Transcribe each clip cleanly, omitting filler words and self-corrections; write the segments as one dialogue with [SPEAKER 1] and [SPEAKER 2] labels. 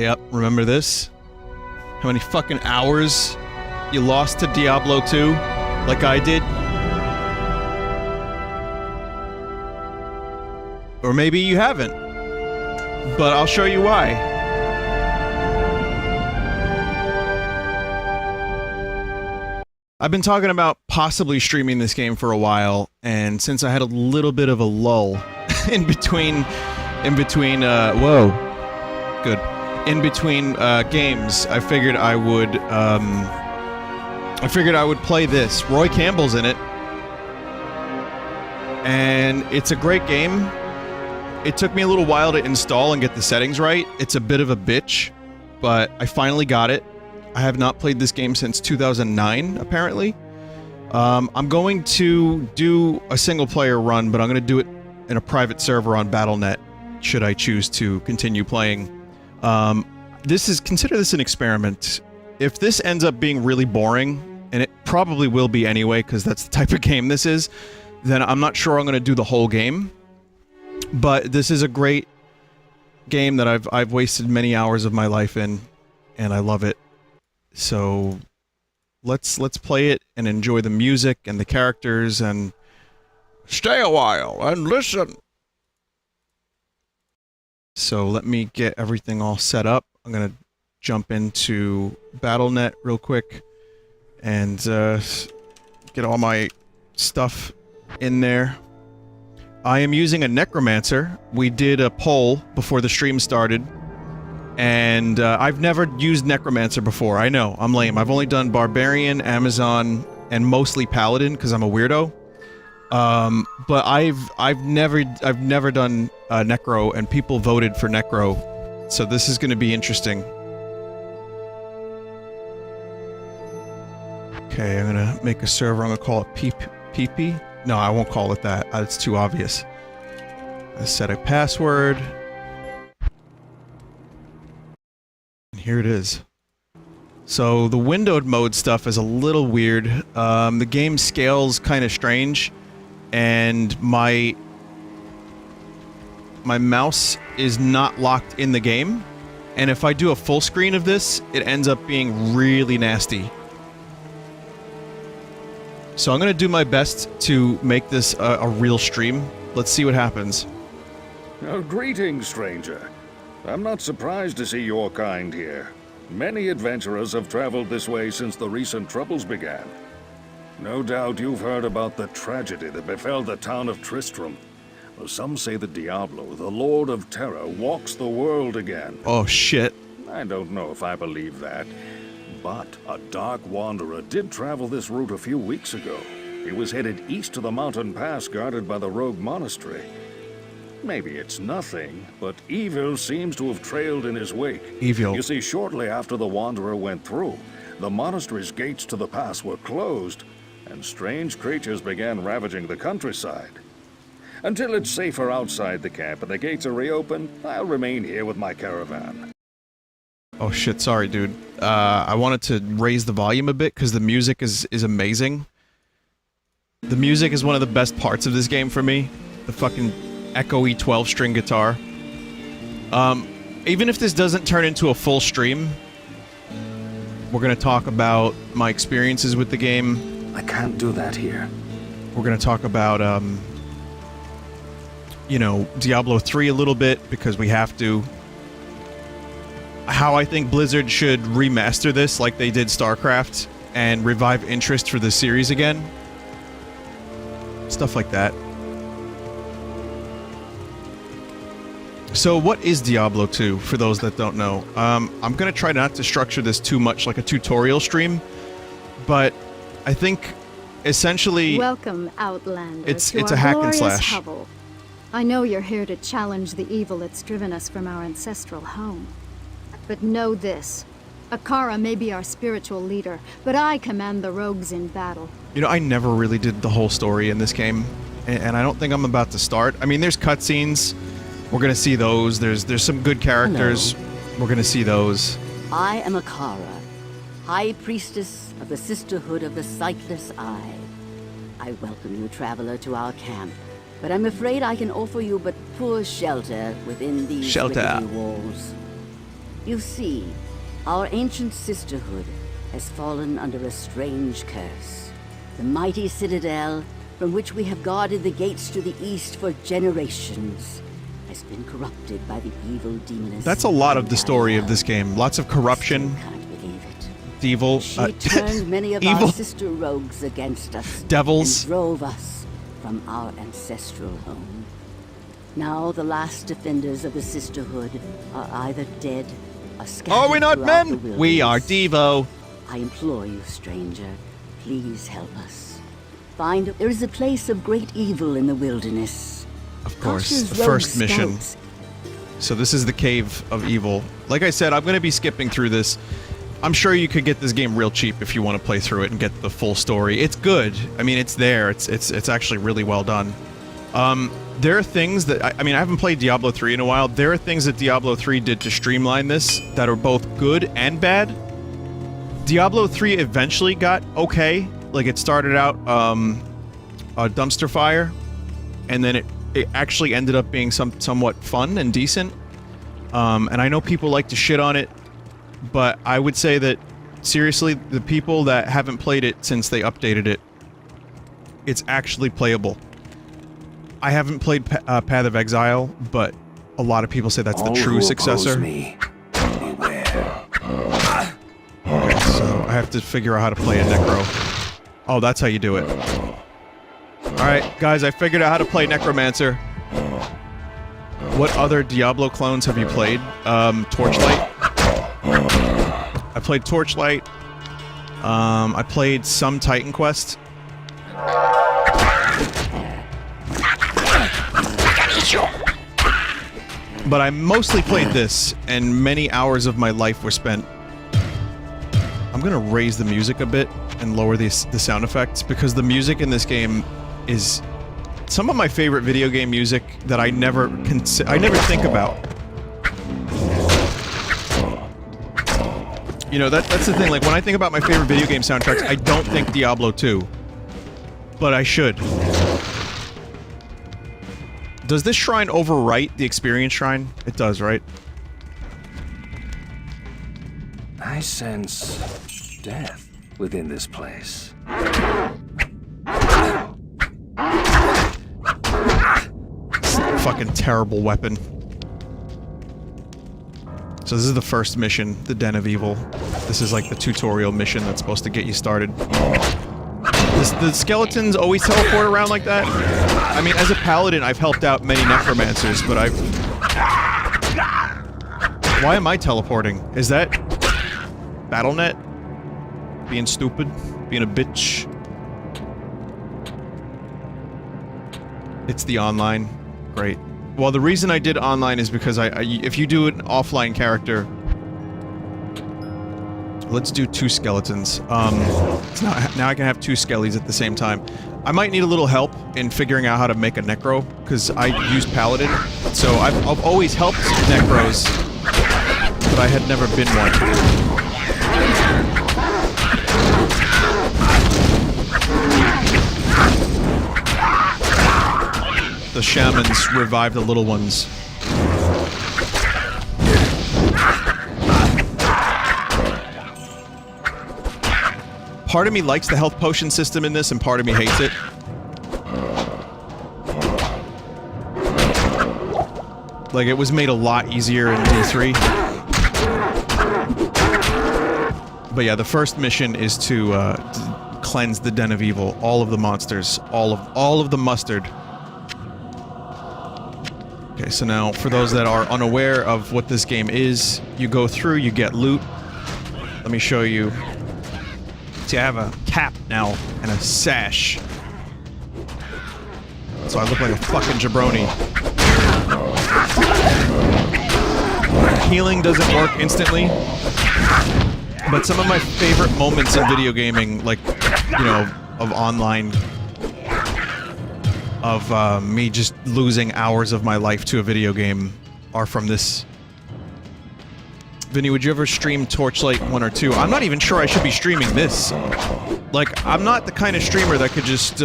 [SPEAKER 1] Yep, remember this? How many fucking hours you lost to Diablo 2, like I did? Or maybe you haven't. But I'll show you why. I've been talking about possibly streaming this game for a while, and since I had a little bit of a lull in between games, I figured I would play this. Roy Campbell's in it, and it's a great game. It took me a little while to install and get the settings right. It's a bit of a bitch, but I finally got it. I have not played this game since 2009, apparently. I'm going to do a single-player run, but I'm going to do it in a private server on Battle.net, should I choose to continue playing. Consider this an experiment. If this ends up being really boring, and it probably will be anyway, because that's the type of game this is, then I'm not sure I'm going to do the whole game. But this is a great game that I've wasted many hours of my life in, and I love it. So let's play it and enjoy the music and the characters and stay a while and listen. So let me get everything all set up. I'm gonna jump into Battle.net real quick and get all my stuff in there. I am using a necromancer. We did a poll before the stream started. And I've never used necromancer before. I know, I'm lame. I've only done barbarian, Amazon, and mostly paladin because I'm a weirdo. But I've never done necro, and people voted for necro, so this is going to be interesting. Okay, I'm gonna make a server. I'm gonna call it PP. No, I won't call it that. It's too obvious. I set a password. Here it is. So the windowed mode stuff is a little weird. The game scales kind of strange, and my mouse is not locked in the game, and if I do a full screen of this, it ends up being really nasty. So I'm gonna do my best to make this a real stream. Let's see what happens.
[SPEAKER 2] Greetings, stranger. I'm not surprised to see your kind here. Many adventurers have traveled this way since the recent troubles began. No doubt you've heard about the tragedy that befell the town of Tristram. Well, some say that Diablo, the Lord of Terror, walks the world again.
[SPEAKER 1] Oh, shit.
[SPEAKER 2] I don't know if I believe that, but a dark wanderer did travel this route a few weeks ago. He was headed east to the mountain pass guarded by the rogue monastery. Maybe it's nothing, but evil seems to have trailed in his wake.
[SPEAKER 1] Evil.
[SPEAKER 2] You see, shortly after the wanderer went through, the monastery's gates to the pass were closed, and strange creatures began ravaging the countryside. Until it's safer outside the camp and the gates are reopened, I'll remain here with my caravan.
[SPEAKER 1] Oh shit, sorry dude. I wanted to raise the volume a bit because the music is amazing. The music is one of the best parts of this game for me. The fucking echoey 12-string guitar. Even if this doesn't turn into a full stream, we're gonna talk about my experiences with the game.
[SPEAKER 2] I can't do that here.
[SPEAKER 1] We're gonna talk about, you know, Diablo 3 a little bit, because we have to. How I think Blizzard should remaster this like they did StarCraft, and revive interest for the series again. Stuff like that. So what is Diablo 2, for those that don't know? I'm gonna try not to structure this too much like a tutorial stream, but I think essentially
[SPEAKER 3] welcome, Outlander,
[SPEAKER 1] it's
[SPEAKER 3] to
[SPEAKER 1] a hack and
[SPEAKER 3] glorious
[SPEAKER 1] slash.
[SPEAKER 3] hovel. I know you're here to challenge the evil that's driven us from our ancestral home. But know this. Akara may be our spiritual leader, but I command the rogues in battle.
[SPEAKER 1] You know, I never really did the whole story in this game, and I don't think I'm about to start. I mean, there's cutscenes. We're gonna see those. There's some good characters.
[SPEAKER 4] Hello.
[SPEAKER 1] We're gonna see those.
[SPEAKER 4] I am Akara, High Priestess of the Sisterhood of the Sightless Eye. I welcome you, traveler, to our camp, but I'm afraid I can offer you but poor shelter within these rickety walls. You see, our ancient sisterhood has fallen under a strange curse. The mighty citadel, from which we have guarded the gates to the east for generations, has been corrupted by the evil demoness.
[SPEAKER 1] That's a lot of the story of this game. Lots of corruption.
[SPEAKER 4] Can't believe it.
[SPEAKER 1] Evil.
[SPEAKER 4] She turned many of
[SPEAKER 1] evil.
[SPEAKER 4] our sister rogues against us.
[SPEAKER 1] Devils.
[SPEAKER 4] And drove us from our ancestral home. Now the last defenders of the sisterhood are either dead or scattered.
[SPEAKER 1] Are we not
[SPEAKER 4] throughout the
[SPEAKER 1] men? We are
[SPEAKER 4] wilderness.
[SPEAKER 1] Devo.
[SPEAKER 4] I implore you, stranger, please help us. There is a place of great evil in the wilderness.
[SPEAKER 1] Of course,
[SPEAKER 4] Kosh's
[SPEAKER 1] the
[SPEAKER 4] rogue
[SPEAKER 1] first mission.
[SPEAKER 4] scouts.
[SPEAKER 1] So this is the Cave of Evil. Like I said, I'm going to be skipping through this. I'm sure you could get this game real cheap if you want to play through it and get the full story. It's good. I mean, it's there. It's actually really well done. There are things that I mean, I haven't played Diablo 3 in a while. There are things that Diablo 3 did to streamline this that are both good and bad. Diablo 3 eventually got okay. Like, it started out a dumpster fire, and then it actually ended up being somewhat fun and decent. And I know people like to shit on it, but I would say that, seriously, the people that haven't played it since they updated it, it's actually playable. I haven't played Path of Exile, but a lot of people say that's the true successor. Okay, so I have to figure out how to play a Necro. Oh, that's how you do it. Alright, guys, I figured out how to play Necromancer. What other Diablo clones have you played? Torchlight. I played Torchlight. I played some Titan Quest. But I mostly played this, and many hours of my life were spent... I'm gonna raise the music a bit and lower the sound effects, because the music in this game is some of my favorite video game music that I never think about. You know, that's the thing, like, when I think about my favorite video game soundtracks, I don't think Diablo 2. But I should. Does this shrine overwrite the experience shrine? It does, right?
[SPEAKER 5] I sense death within this place.
[SPEAKER 1] Fucking terrible weapon. So this is the first mission, the Den of Evil. This is like the tutorial mission that's supposed to get you started. The skeletons always teleport around like that. I mean, as a paladin, I've helped out many necromancers, but I've... Why am I teleporting? Is that... Battle.net? Being stupid? Being a bitch? It's the online. Great. Well, the reason I did online is because if you do an offline character... Let's do 2 skeletons. Now I can have 2 skellies at the same time. I might need a little help in figuring out how to make a necro, because I use paladin, so I've always helped necros, but I had never been one. The shamans revive the little ones. Part of me likes the health potion system in this, and part of me hates it. Like, it was made a lot easier in D3. But yeah, the first mission is to cleanse the Den of Evil. All of the monsters. All of the mustard. Okay, so now, for those that are unaware of what this game is, you go through, you get loot. Let me show you. See, I have a cap now, and a sash. So I look like a fucking jabroni. Healing doesn't work instantly. But some of my favorite moments in video gaming, like, you know, of online... of me just losing hours of my life to a video game are from this. Vinny, would you ever stream Torchlight 1 or 2? I'm not even sure I should be streaming this. Like, I'm not the kind of streamer that could just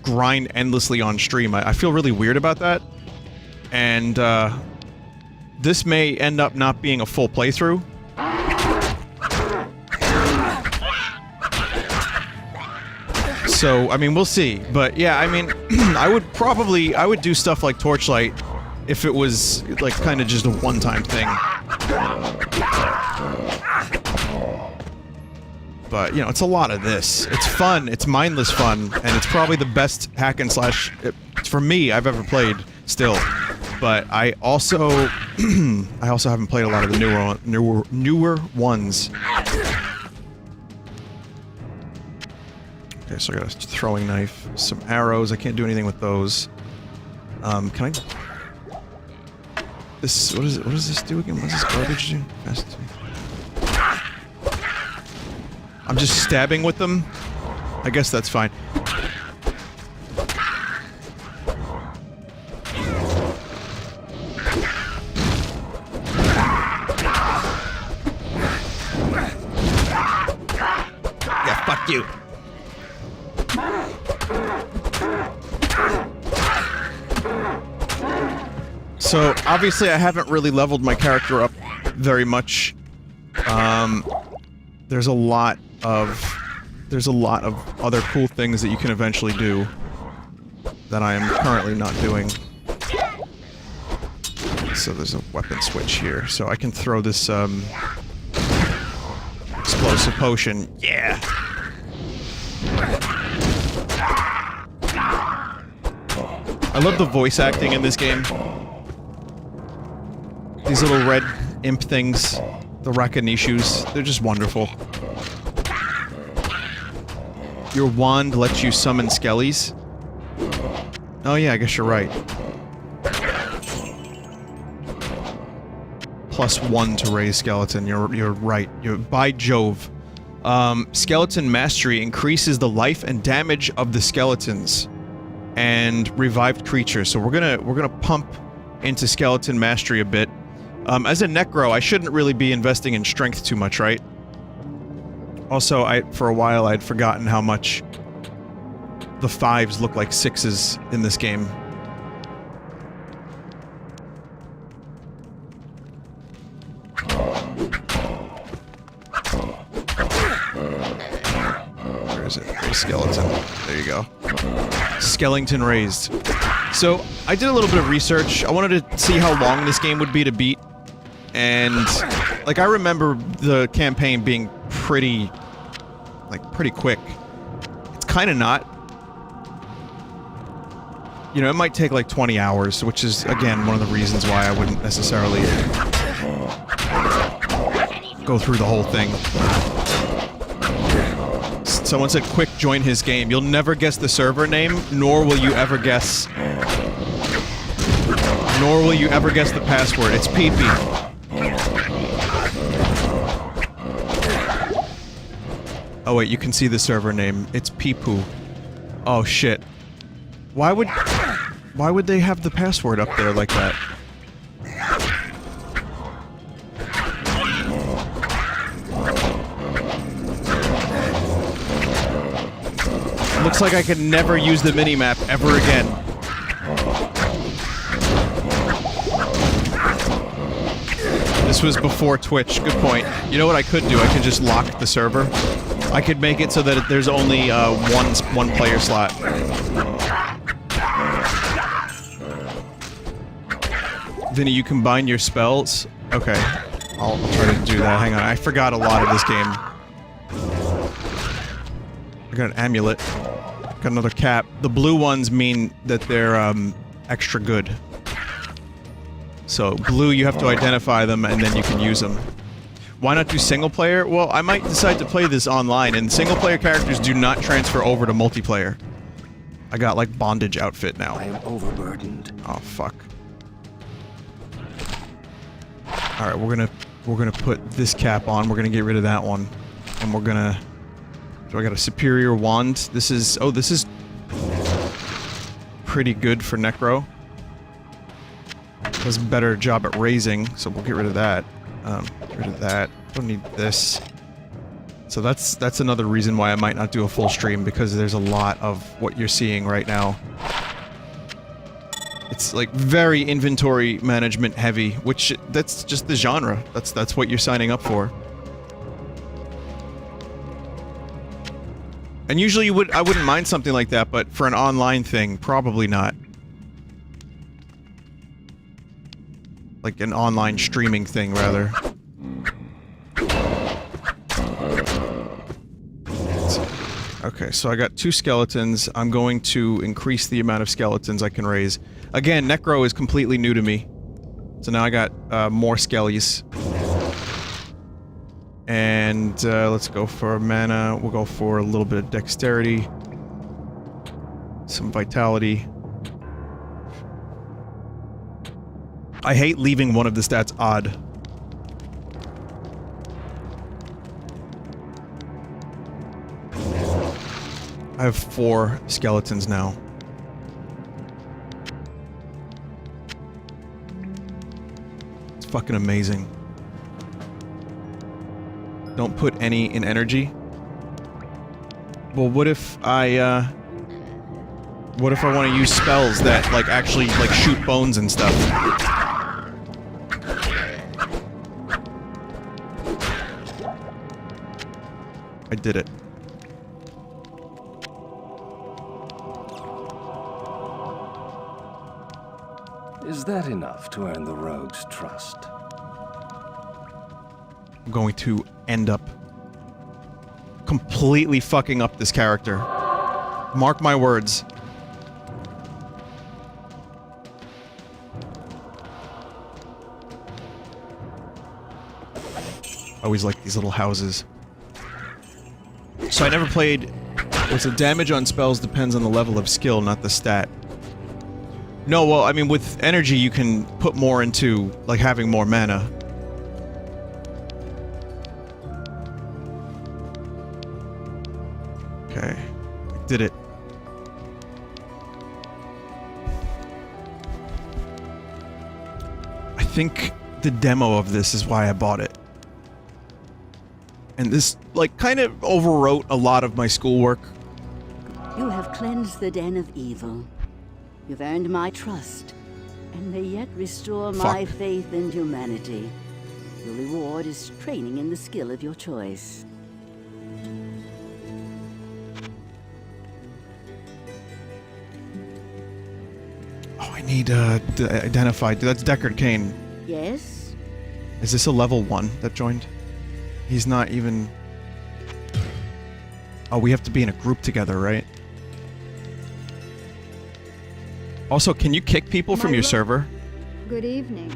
[SPEAKER 1] grind endlessly on stream. I feel really weird about that. And, this may end up not being a full playthrough. So, I mean, we'll see. But yeah, I mean, I would do stuff like Torchlight if it was, like, kind of just a one-time thing. But, you know, it's a lot of this. It's fun, it's mindless fun, and it's probably the best hack and slash, for me, I've ever played, still. But I also, I also haven't played a lot of the newer ones. Okay, so I got a throwing knife, some arrows, I can't do anything with those. Can I... This, what does this do again? What does this garbage do? I'm just stabbing with them? I guess that's fine. Yeah, fuck you. So, obviously I haven't really leveled my character up very much. There's a lot of other cool things that you can eventually do that I am currently not doing. So there's a weapon switch here, so I can throw this, explosive potion. Yeah! I love the voice acting in this game. These little red imp things, the Rakanishus, they're just wonderful. Your wand lets you summon skellies? Oh yeah, I guess you're right. +1 to raise skeleton, you're right. By Jove. Skeleton Mastery increases the life and damage of the skeletons and revived creatures. So we're gonna pump into Skeleton Mastery a bit. As a Necro, I shouldn't really be investing in strength too much, right? Also, for a while, I'd forgotten how much the 5s look like 6s in this game. Where is it? Raise skeleton. There you go. Skeleton raised. So, I did a little bit of research. I wanted to see how long this game would be to beat. And, like, I remember the campaign being pretty quick. It's kinda not. You know, it might take like 20 hours, which is, again, one of the reasons why I wouldn't necessarily go through the whole thing. Someone said, quick, join his game. You'll never guess the server name, nor will you ever guess... Nor will you ever guess the password. It's PP. Oh wait, you can see the server name. It's Peepoo. Oh shit. Why would they have the password up there like that? Looks like I could never use the minimap ever again. This was before Twitch. Good point. You know what I could do? I could just lock the server. I could make it so that there's only one player slot. Vinny, you combine your spells? Okay. I'll try to do that. Hang on. I forgot a lot of this game. I got an amulet. Got another cap. The blue ones mean that they're, extra good. So, blue, you have to identify them, and then you can use them. Why not do single player? Well, I might decide to play this online, and single player characters do not transfer over to multiplayer. I got, like, bondage outfit now.
[SPEAKER 5] I am overburdened.
[SPEAKER 1] Oh, fuck. Alright, we're gonna put this cap on, we're gonna get rid of that one. And we're gonna... So I got a superior wand. This is... Oh, this is... pretty good for Necro. Does a better job at raising, so we'll get rid of that. Get rid of that. Don't need this. So that's another reason why I might not do a full stream, because there's a lot of what you're seeing right now. It's like very inventory management heavy, which that's just the genre. That's what you're signing up for. And usually I wouldn't mind something like that, but for an online thing, probably not. Like an online streaming thing, rather. Okay, so I got 2 skeletons. I'm going to increase the amount of skeletons I can raise. Again, Necro is completely new to me. So now I got more skellies. And let's go for mana. We'll go for a little bit of dexterity. Some vitality. I hate leaving one of the stats odd. I have 4 skeletons now. It's fucking amazing. Don't put any in energy. Well, what if I want to use spells that, like, actually, like, shoot bones and stuff? I did it.
[SPEAKER 5] Is that enough to earn the rogue's trust?
[SPEAKER 1] I'm going to end up completely fucking up this character. Mark my words. I always like these little houses. So I never played... What's the damage on spells depends on the level of skill, not the stat. No, well, I mean, with energy you can put more into, like, having more mana. Okay. I did it. I think the demo of this is why I bought it. And this, like, kind of overwrote a lot of my schoolwork.
[SPEAKER 4] You have cleansed the den of evil. You've earned my trust, and may yet restore my faith in humanity. Your reward is training in the skill of your choice.
[SPEAKER 1] Oh, I need, to identify. That's Deckard Cain.
[SPEAKER 4] Yes?
[SPEAKER 1] Is this a level 1 that joined? He's not even... Oh, we have to be in a group together, right? Also, can you kick people from your server?
[SPEAKER 3] Good evening.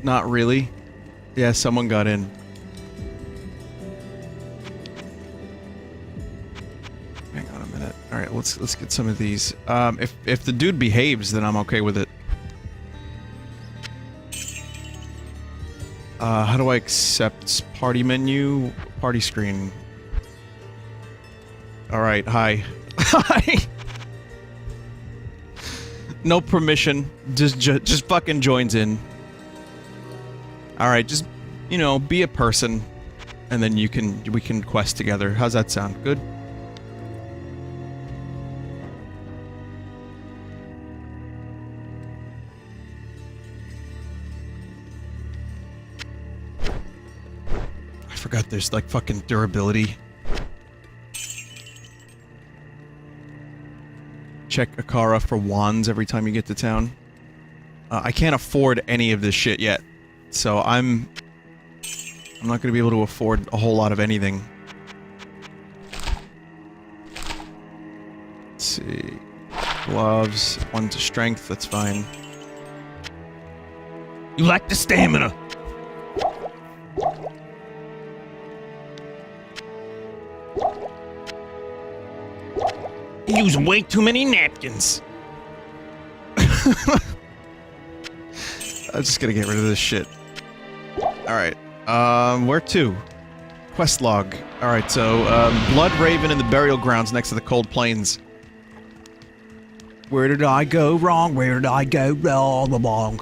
[SPEAKER 1] Not really. Yeah, someone got in. Hang on a minute. Alright, let's get some of these. If the dude behaves, then I'm okay with it. How do I accept party menu? Party screen. Alright, hi. Hi! No permission. Just fucking joins in. Alright, just, you know, be a person. And then we can quest together. How's that sound? Good? I forgot there's, like, fucking durability. Check Akara for wands every time you get to town. I can't afford any of this shit yet. So I'm not gonna be able to afford a whole lot of anything. Let's see. Gloves, 1 to strength, that's fine. You lack the stamina! You use way too many napkins! I'm just gonna get rid of this shit. Alright, where to? Quest log. Alright, so, Blood Raven in the burial grounds next to the Cold Plains. Where did I go wrong? Where did I go wrong?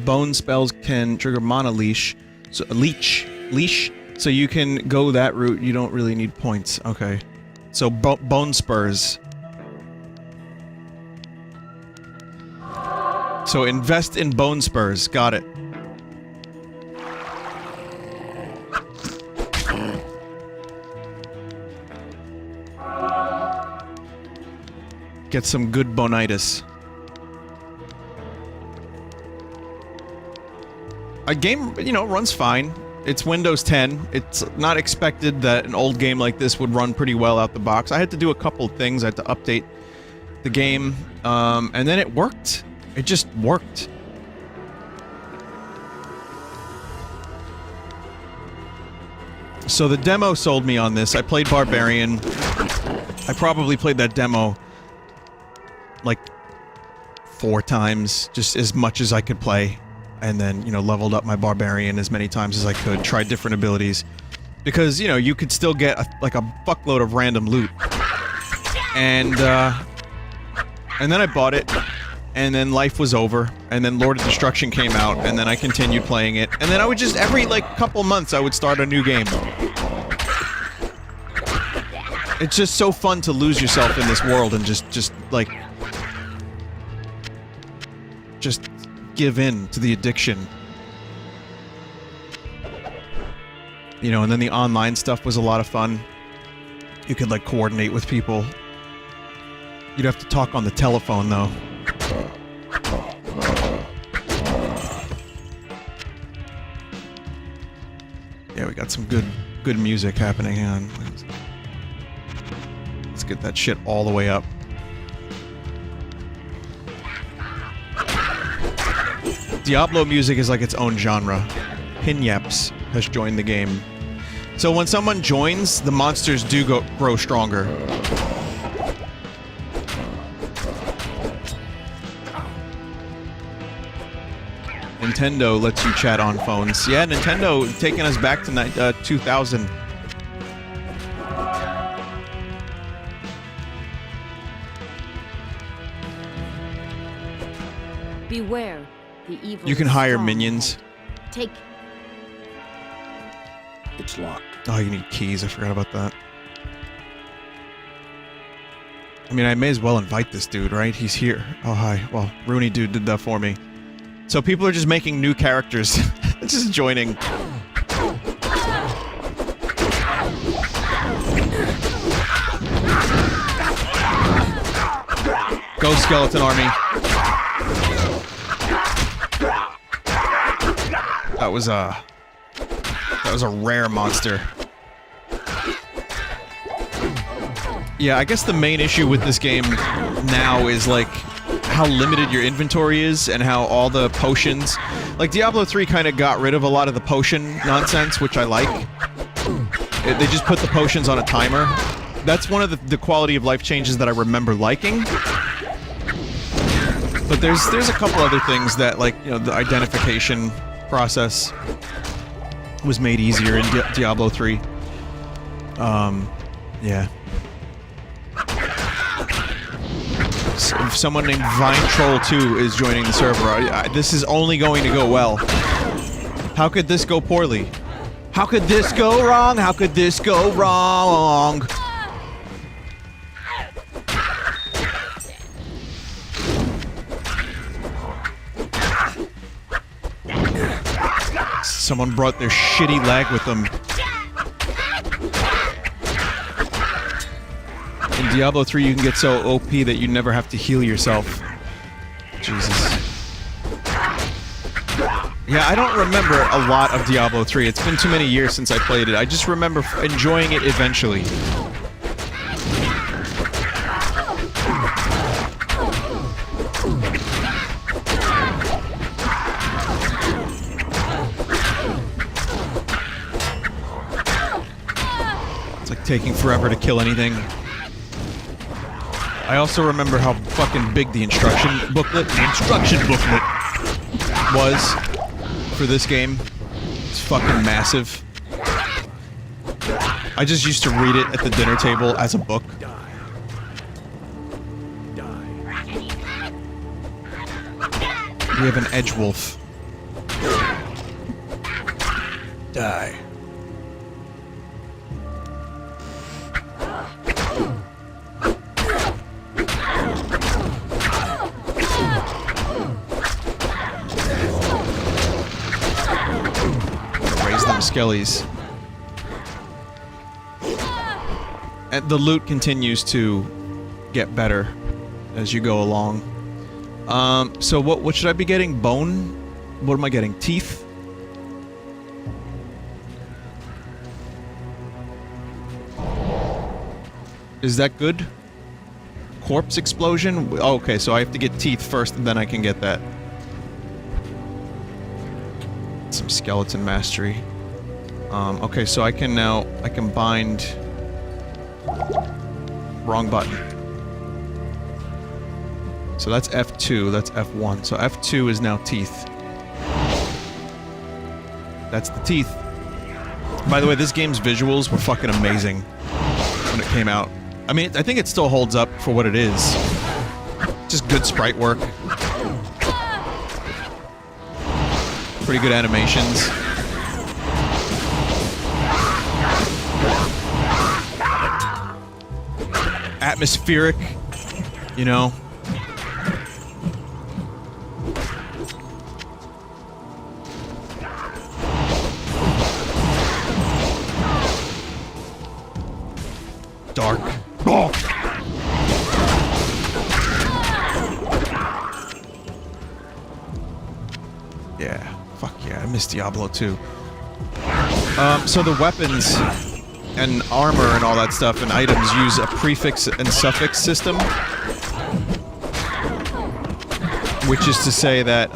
[SPEAKER 1] bone spells can trigger mana leash. So leech. So you can go that route. You don't really need points. Okay. So bone spurs. So invest in bone spurs. Got it. Get some good bonitis. A game, you know, runs fine. It's Windows 10. It's not expected that an old game like this would run pretty well out the box. I had to do a couple things. I had to update the game, and then it worked. It just worked. So the demo sold me on this. I played Barbarian. I probably played that demo like 4 times, just as much as I could play. And then, you know, leveled up my Barbarian as many times as I could, tried different abilities. Because, you know, you could still get, like, a fuckload of random loot. And then I bought it, and then life was over, and then Lord of Destruction came out, and then I continued playing it. And then I would just, every, like, couple months, I would start a new game. It's just so fun to lose yourself in this world and just, like... just... give in to the addiction. You know, and then the online stuff was a lot of fun. You could, like, coordinate with people. You'd have to talk on the telephone, though. Yeah, we got some good music happening. Hang on. Let's get that shit all the way up. Diablo music is like its own genre. Pinyaps has joined the game. So when someone joins, the monsters do grow stronger. Nintendo lets you chat on phones. Yeah, Nintendo taking us back to 2000.
[SPEAKER 6] Beware. The evil
[SPEAKER 1] You can
[SPEAKER 6] is
[SPEAKER 1] hire
[SPEAKER 6] strong.
[SPEAKER 1] minions.
[SPEAKER 6] Take.
[SPEAKER 5] It's locked.
[SPEAKER 1] Oh, you need keys. I forgot about that. I mean, I may as well invite this dude, right? He's here. Oh, hi. Well, Rooney dude did that for me. So people are just making new characters. Just joining. Go, Skeleton Army. That was a rare monster. Yeah, I guess the main issue with this game now is, like, how limited your inventory is and how all the potions... Like, Diablo 3 kind of got rid of a lot of the potion nonsense, which I like. They just put the potions on a timer. That's one of the quality of life changes that I remember liking. But there's a couple other things that, like, you know, the identification process was made easier in Diablo 3. Yeah. If someone named Vine Troll 2 is joining the server, this is only going to go well. How could this go poorly? How could this go wrong? How could this go wrong? Someone brought their shitty lag with them. In Diablo 3, you can get so OP that you never have to heal yourself. Jesus. Yeah, I don't remember a lot of Diablo 3. It's been too many years since I played it. I just remember enjoying it eventually. It's like taking forever to kill anything. I also remember how fucking big the instruction booklet was for this game. It's fucking massive. I just used to read it at the dinner table as a book. We have an edge wolf. Die. Raise them skellies. And the loot continues to get better as you go along. So what should I be getting? Bone? What am I getting? Teeth? Is that good? Corpse explosion? Oh, okay, so I have to get teeth first and then I can get that. Some skeleton mastery. Okay, so I can bind... Wrong button. So that's F2, that's F1. So F2 is now teeth. That's the teeth. By the way, this game's visuals were fucking amazing when it came out. I mean, I think it still holds up for what it is. Just good sprite work. Pretty good animations. Atmospheric, you know. Dark. Oh! Yeah. Fuck yeah, I miss Diablo 2. So the weapons and armor and all that stuff and items use a prefix and suffix system. Which is to say that,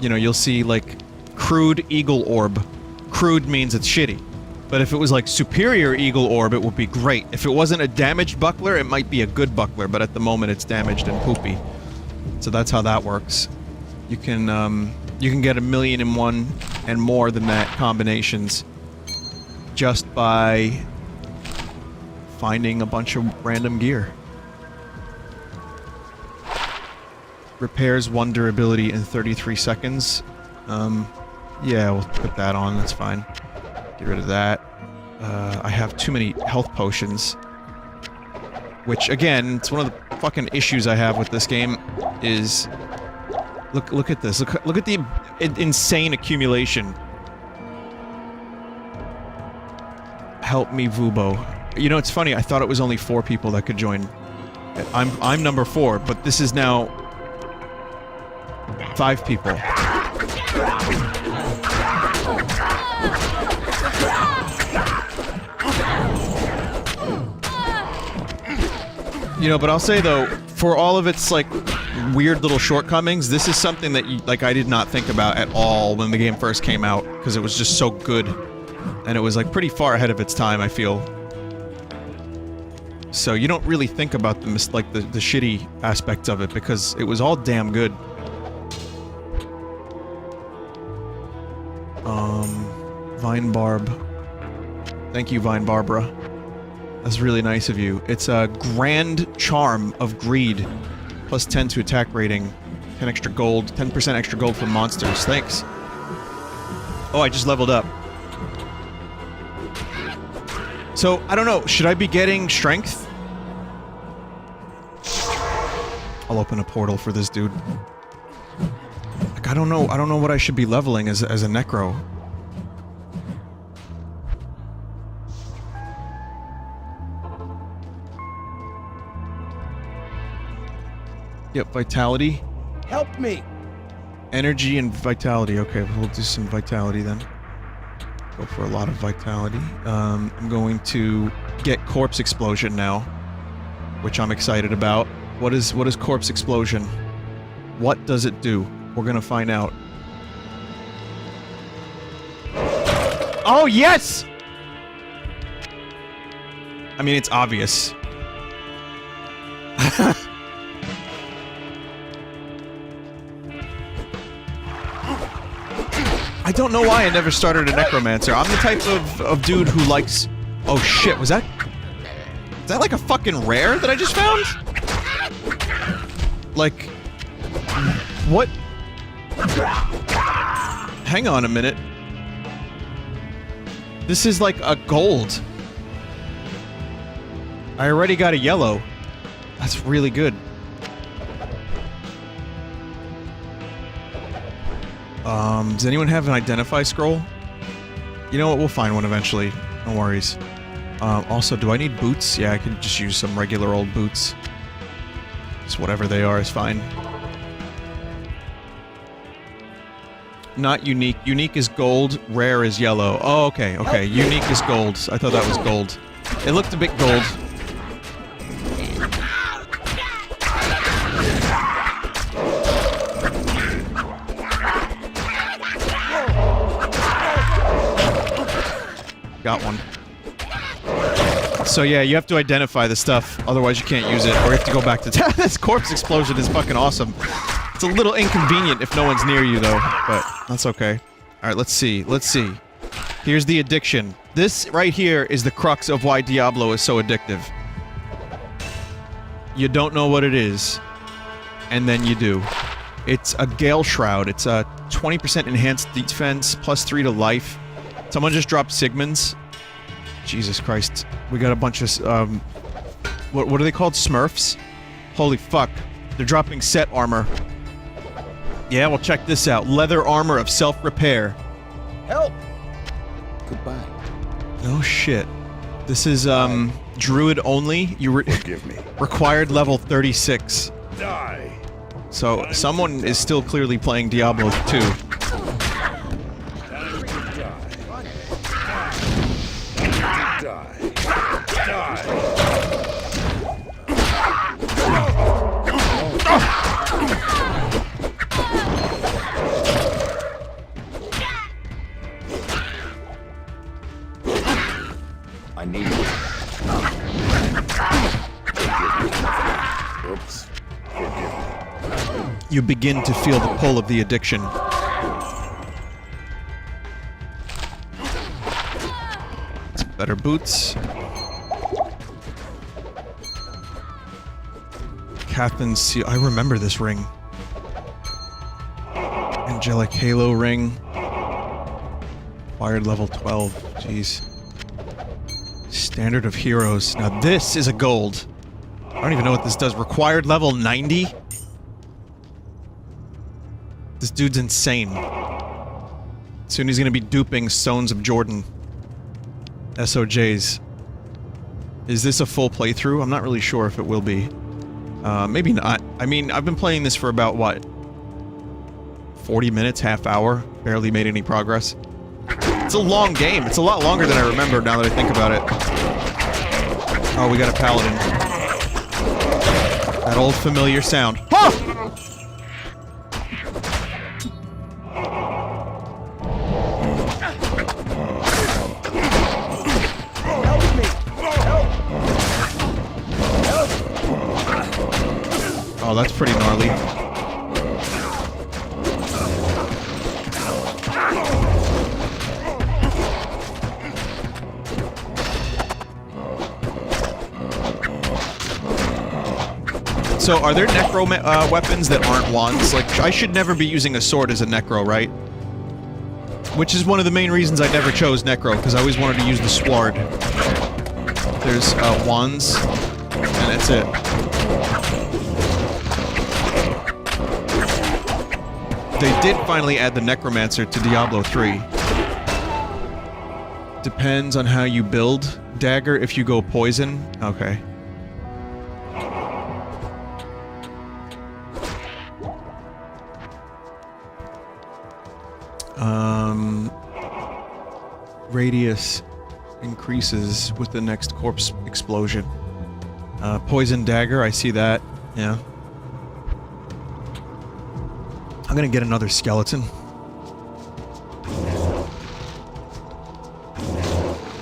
[SPEAKER 1] you know, you'll see, like, crude eagle orb. Crude means it's shitty. But if it was like superior eagle orb, it would be great. If it wasn't a damaged buckler, it might be a good buckler, but at the moment it's damaged and poopy. So that's how that works. You can get 1,000,001 and more than that combinations just by finding a bunch of random gear. Repairs 1 durability in 33 seconds. Yeah, we'll put that on, that's fine. Get rid of that. I have too many health potions. Which, again, it's one of the fucking issues I have with this game, is... Look at this. Look at the insane accumulation. Help me, Vubo. You know, it's funny, I thought it was only 4 people that could join. I'm number 4, but this is now... 5 people. You know, but I'll say though, for all of its, like, weird little shortcomings, this is something that, like, I did not think about at all when the game first came out, because it was just so good. And it was, like, pretty far ahead of its time, I feel. So you don't really think about the shitty aspects of it, because it was all damn good. Vine Barb. Thank you, Vine Barbara. That's really nice of you. It's a Grand Charm of Greed. Plus 10 to attack rating. 10 extra gold. 10% extra gold for monsters. Thanks. Oh, I just leveled up. So, I don't know. Should I be getting strength? I'll open a portal for this dude. Like, I don't know what I should be leveling as a necro. Yep, vitality.
[SPEAKER 7] Help me!
[SPEAKER 1] Energy and vitality. Okay, we'll do some vitality then. Go for a lot of vitality. I'm going to get corpse explosion now, which I'm excited about. What is corpse explosion? What does it do? We're gonna find out. Oh yes! I mean, it's obvious. I don't know why I never started a necromancer. I'm the type of dude who likes... Oh shit, was that... Is that like a fucking rare that I just found? Like... What? Hang on a minute. This is like a gold. I already got a yellow. That's really good. Does anyone have an identify scroll? You know what? We'll find one eventually. No worries. Also, do I need boots? Yeah, I could just use some regular old boots. Just whatever they are is fine. Not unique. Unique is gold, rare is yellow. Oh, okay, okay. Unique is gold. I thought that was gold. It looked a bit gold. Got one. So yeah, you have to identify the stuff, otherwise you can't use it, or you have to go back to town. This corpse explosion is fucking awesome. It's a little inconvenient if no one's near you, though, but that's okay. Alright, let's see, let's see. Here's the addiction. This right here is the crux of why Diablo is so addictive. You don't know what it is, and then you do. It's a Gale Shroud. It's a 20% enhanced defense, +3 to life. Someone just dropped Sigmunds. Jesus Christ. We got a bunch of, what are they called? Smurfs? Holy fuck. They're dropping set armor. Yeah, well check this out. Leather armor of self-repair.
[SPEAKER 7] Help! Goodbye.
[SPEAKER 1] No shit. This is, druid only. You
[SPEAKER 2] Forgive me.
[SPEAKER 1] required level 36.
[SPEAKER 2] Die.
[SPEAKER 1] So, someone is still clearly playing Diablo 2.
[SPEAKER 7] I need you.
[SPEAKER 2] Oops.
[SPEAKER 1] You begin to feel the pull of the addiction. Better boots. Catherine's seal. I remember this ring. Angelic Halo ring. Wired level 12. Jeez. Standard of Heroes. Now this is a gold. I don't even know what this does. Required level 90? This dude's insane. Soon he's gonna be duping Stones of Jordan. SOJs. Is this a full playthrough? I'm not really sure if it will be. Maybe not. I mean, I've been playing this for about, what? 40 minutes, half hour? Barely made any progress. It's a long game. It's a lot longer than I remember now that I think about it. Oh, we got a paladin. That old familiar sound. Huh! Oh, that's pretty gnarly. So, are there necro weapons that aren't wands? Like, I should never be using a sword as a necro, right? Which is one of the main reasons I never chose necro, because I always wanted to use the sword. There's wands, and that's it. They did finally add the necromancer to Diablo 3. Depends on how you build dagger. If you go poison, okay. Radius increases with the next corpse explosion. Poison dagger, I see that. Yeah. I'm gonna get another skeleton.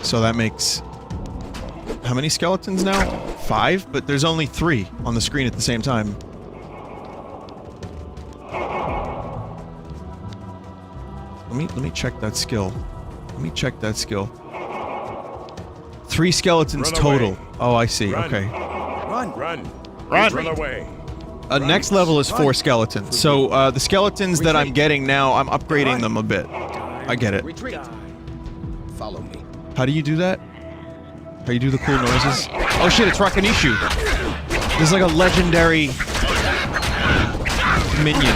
[SPEAKER 1] So that makes... how many skeletons now? 5? But there's only 3 on the screen at the same time. Let me check that skill. Let me check that skill. 3 skeletons total. Oh, I see. Okay.
[SPEAKER 7] Run!
[SPEAKER 2] Run!
[SPEAKER 1] Run!
[SPEAKER 2] Run away!
[SPEAKER 1] Next level is 4 skeletons. So, the skeletons that I'm getting now, I'm upgrading them a bit. I get it.
[SPEAKER 7] Retreat! Follow me.
[SPEAKER 1] How do you do that? How you do the cool noises? Oh shit, it's Rakanishu! This is like a legendary minion.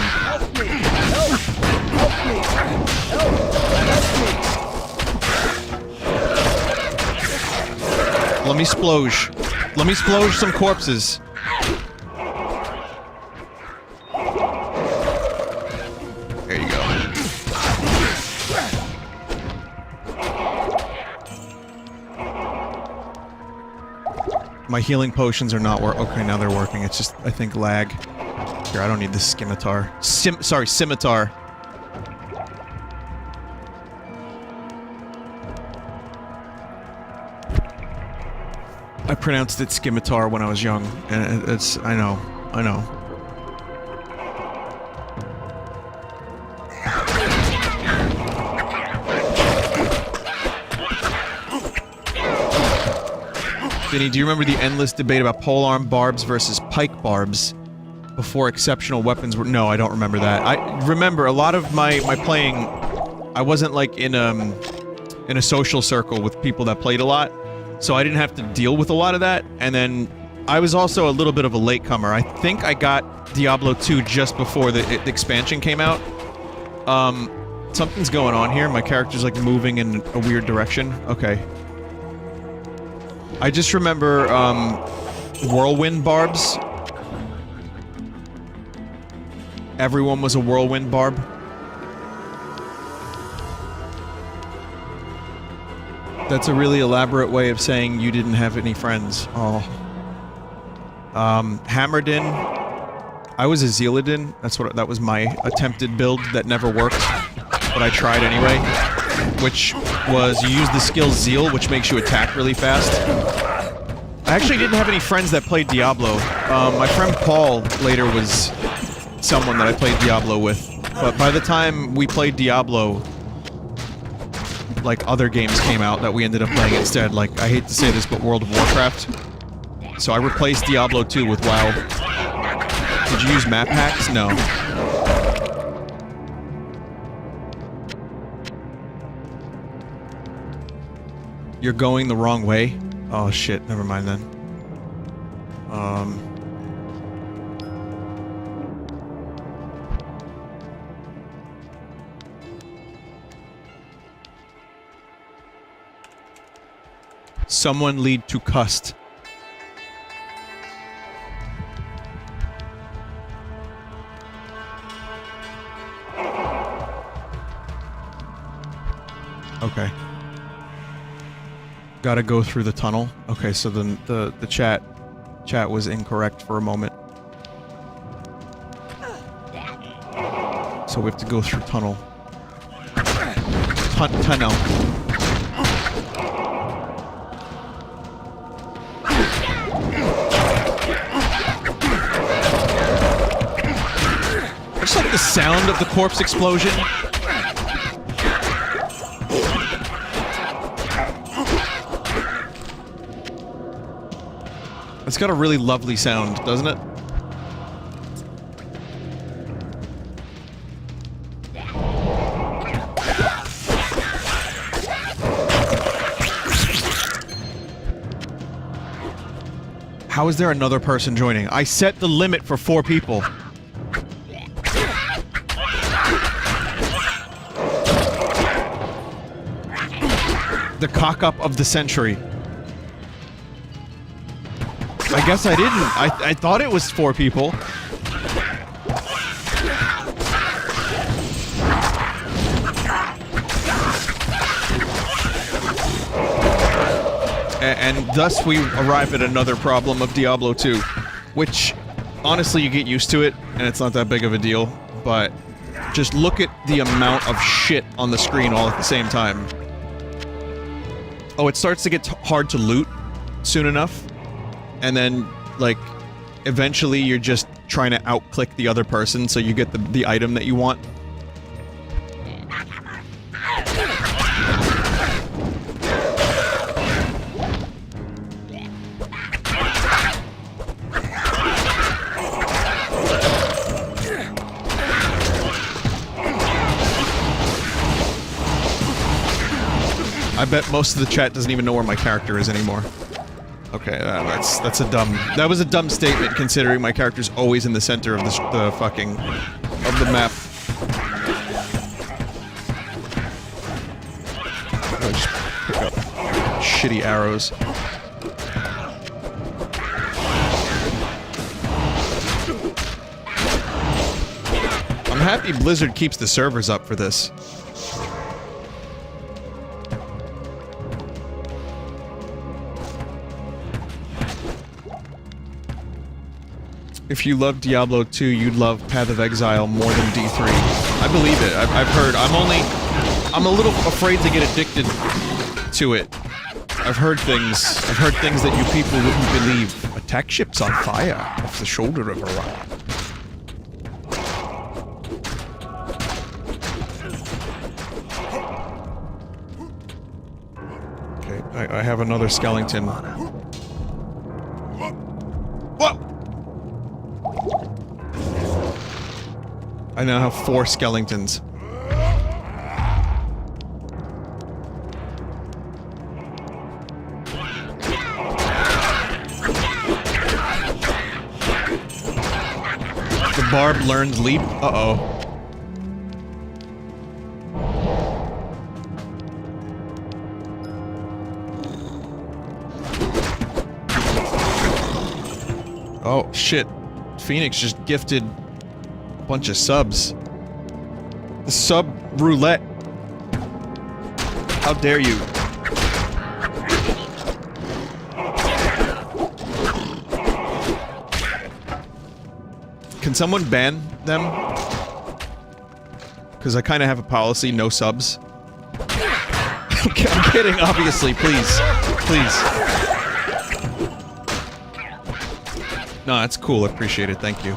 [SPEAKER 1] Let me sploge. Let me sploge some corpses. There you go. My healing potions are not working. Okay, now they're working. It's just, I think, lag. Here, I don't need this scimitar. Sorry, scimitar. I pronounced it scimitar when I was young, and it's, I know. Vinny, do you remember the endless debate about polearm barbs versus pike barbs before exceptional weapons were— No, I don't remember that. I remember a lot of my playing, I wasn't like in a social circle with people that played a lot, so I didn't have to deal with a lot of that, and then I was also a little bit of a latecomer. I think I got Diablo 2 just before the expansion came out. Something's going on here. My character's like moving in a weird direction. Okay. I just remember, whirlwind barbs. Everyone was a whirlwind barb. That's a really elaborate way of saying you didn't have any friends. Oh. Hammerdin. I was a Zealadin. That was my attempted build that never worked. But I tried anyway. Which was, you use the skill Zeal, which makes you attack really fast. I actually didn't have any friends that played Diablo. My friend Paul later was someone that I played Diablo with. But by the time we played Diablo, like, other games came out that we ended up playing instead. Like, I hate to say this, but World of Warcraft. So I replaced Diablo 2 with WoW. Did you use map hacks? No. You're going the wrong way? Oh shit, never mind then. Someone lead to Cust. Okay. Gotta go through the tunnel. Okay, so then the chat was incorrect for a moment. So we have to go through tunnel. Tunnel. I just like the sound of the corpse explosion. It's got a really lovely sound, doesn't it? How is there another person joining? I set the limit for 4 people. The cock-up of the century. I guess I didn't. I thought it was 4 people. And thus we arrive at another problem of Diablo 2. Which, honestly, you get used to it, and it's not that big of a deal. But just look at the amount of shit on the screen all at the same time. Oh, it starts to get hard to loot soon enough. And then, like, eventually you're just trying to outclick the other person so you get the item that you want. I bet most of the chat doesn't even know where my character is anymore. Okay, that's a dumb... That was a dumb statement, considering my character's always in the center of the fucking... of the map. I'll just pick up shitty arrows. I'm happy Blizzard keeps the servers up for this. If you love Diablo 2, you'd love Path of Exile more than D3. I believe it. I've heard. I'm a little afraid to get addicted to it. I've heard things that you people wouldn't believe. Attack ships on fire off the shoulder of Orion. Okay, I have another skeleton. Whoa! I now have 4 skeletons. The barb learned leap. Uh-oh. Oh, shit. Phoenix just gifted a bunch of subs. The sub roulette. How dare you? Can someone ban them? Because I kind of have a policy, no subs. I'm kidding, obviously, please. Please. No, that's cool, I appreciate it, thank you.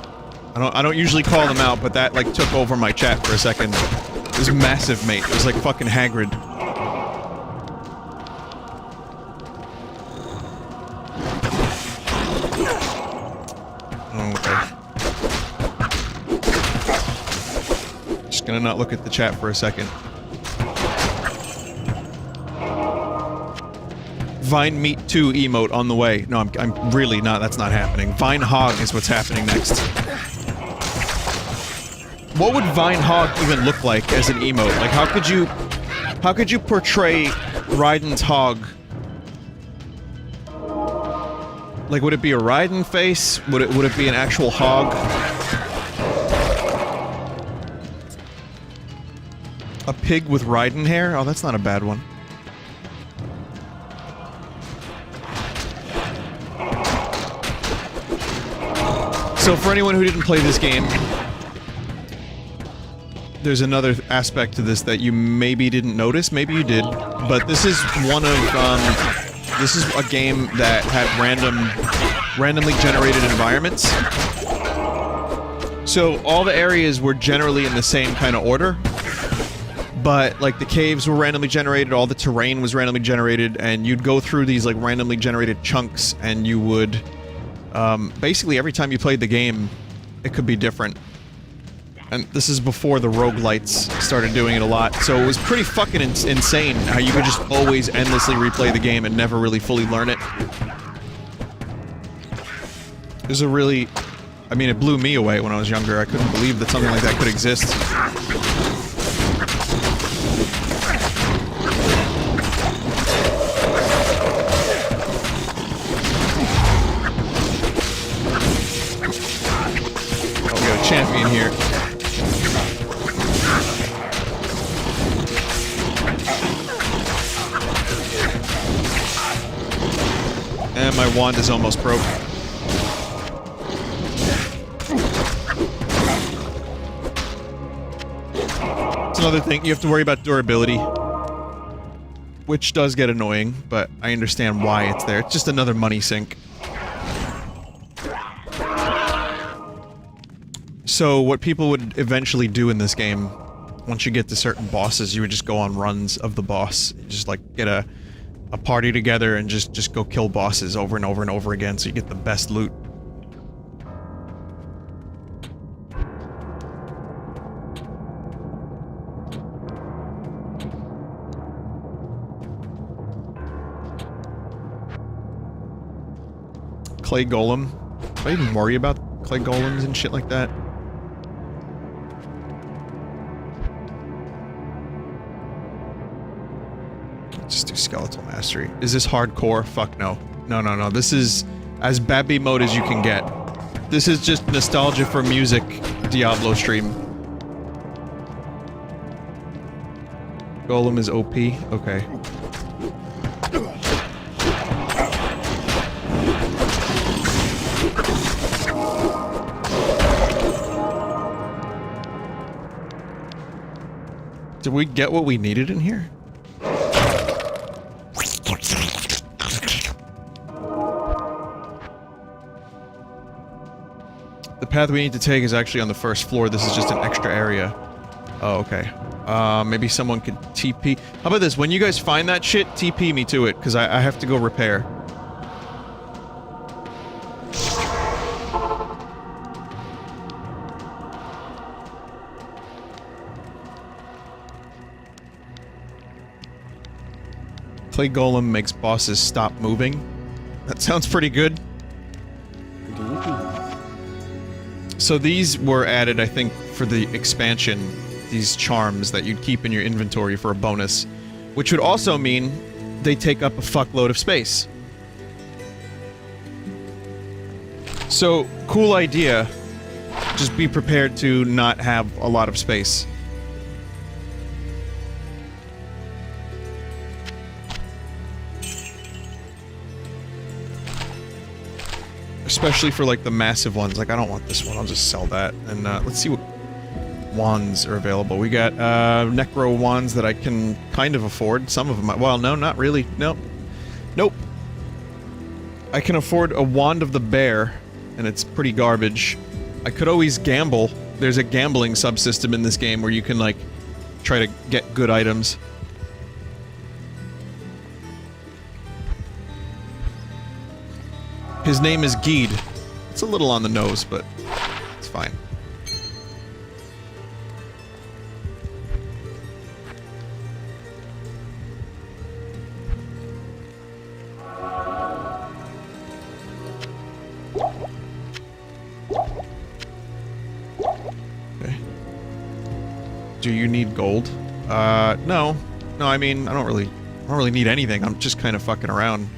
[SPEAKER 1] I don't usually call them out, but that, like, took over my chat for a second. It was massive, mate. It was like fucking Hagrid. Okay. Just gonna not look at the chat for a second. Vine Meat 2 emote on the way. No, I'm really not. That's not happening. Vine Hog is what's happening next. What would Vine Hog even look like as an emote? Like, how could you portray Raiden's hog? Like, would it be a Raiden face? Would it be an actual hog? A pig with Raiden hair? Oh, that's not a bad one. So for anyone who didn't play this game, there's another aspect to this that you maybe didn't notice, maybe you did, but this is one of, this is a game that had randomly generated environments. So all the areas were generally in the same kind of order, but like the caves were randomly generated, all the terrain was randomly generated, and you'd go through these like randomly generated chunks, and you would, basically every time you played the game, it could be different. And this is before the roguelites started doing it a lot, so it was pretty fucking insane how you could just always endlessly replay the game and never really fully learn it. It was a really... I mean, it blew me away when I was younger. I couldn't believe that something like that could exist. Oh, we got a champion here. And my wand is almost broke. It's another thing, you have to worry about durability. Which does get annoying, but I understand why it's there. It's just another money sink. So what people would eventually do in this game, once you get to certain bosses, you would just go on runs of the boss. You just like get a party together and just go kill bosses over and over and over again so you get the best loot. clay golem. Do I even worry about clay golems and shit like that? Just do skeletal mastery. Is this hardcore? Fuck no. No, no, no. This is as Babby mode as you can get. This is just nostalgia for music Diablo stream. Golem is OP? Okay. Did we get what we needed in here? The path we need to take is actually on the first floor. This is just an extra area. Oh, okay. Maybe someone could TP. How about this? When you guys find that shit, TP me to it, because I have to go repair. Clay Golem makes bosses stop moving. That sounds pretty good. So these were added, I think, for the expansion. These charms that you'd keep in your inventory for a bonus. Which would also mean they take up a fuckload of space. So, cool idea. Just be prepared to not have a lot of space. Especially for, like, the massive ones. Like, I don't want this one. I'll just sell that. And, let's see what wands are available. We got, necro wands that I can kind of afford. Some of them... Well, no, not really. Nope. Nope. I can afford a wand of the bear, and it's pretty garbage. I could always gamble. There's a gambling subsystem in this game where you can, like, try to get good items. His name is Geed. It's a little on the nose, but it's fine. Okay. Do you need gold? No. No, I mean, I don't really need anything. I'm just kind of fucking around.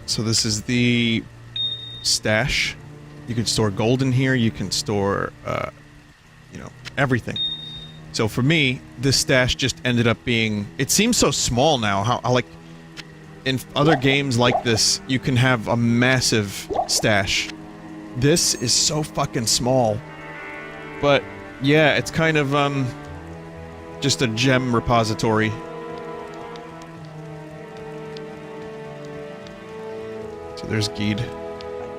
[SPEAKER 1] So this is the stash. You can store gold in here, you can store, you know, everything. So for me, this stash just ended up being... It seems so small now, how like... In other games like this, you can have a massive stash. This is so fucking small. But, yeah, it's kind of, just a gem repository. So there's Geed.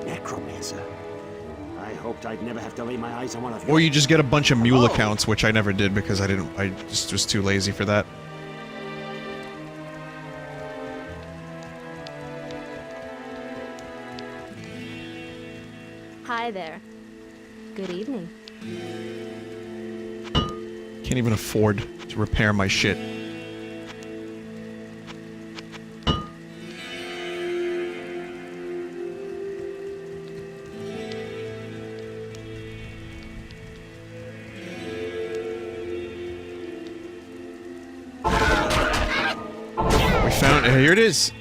[SPEAKER 8] Necromancer. I hoped I'd never have to lay my eyes on one of
[SPEAKER 1] Or you just get a bunch of mule accounts, which I never did because I just was too lazy for that.
[SPEAKER 6] Hi there. Good evening.
[SPEAKER 1] Can't even afford to repair my shit. Here it is.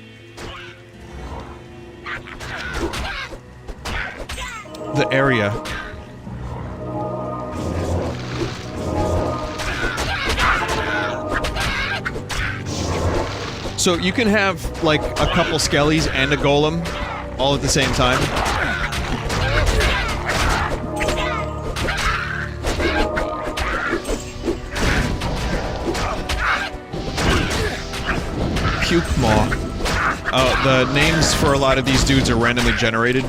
[SPEAKER 1] The area. So you can have like a couple skellies and a golem all at the same time. Puke Maw. Oh, the names for a lot of these dudes are randomly generated.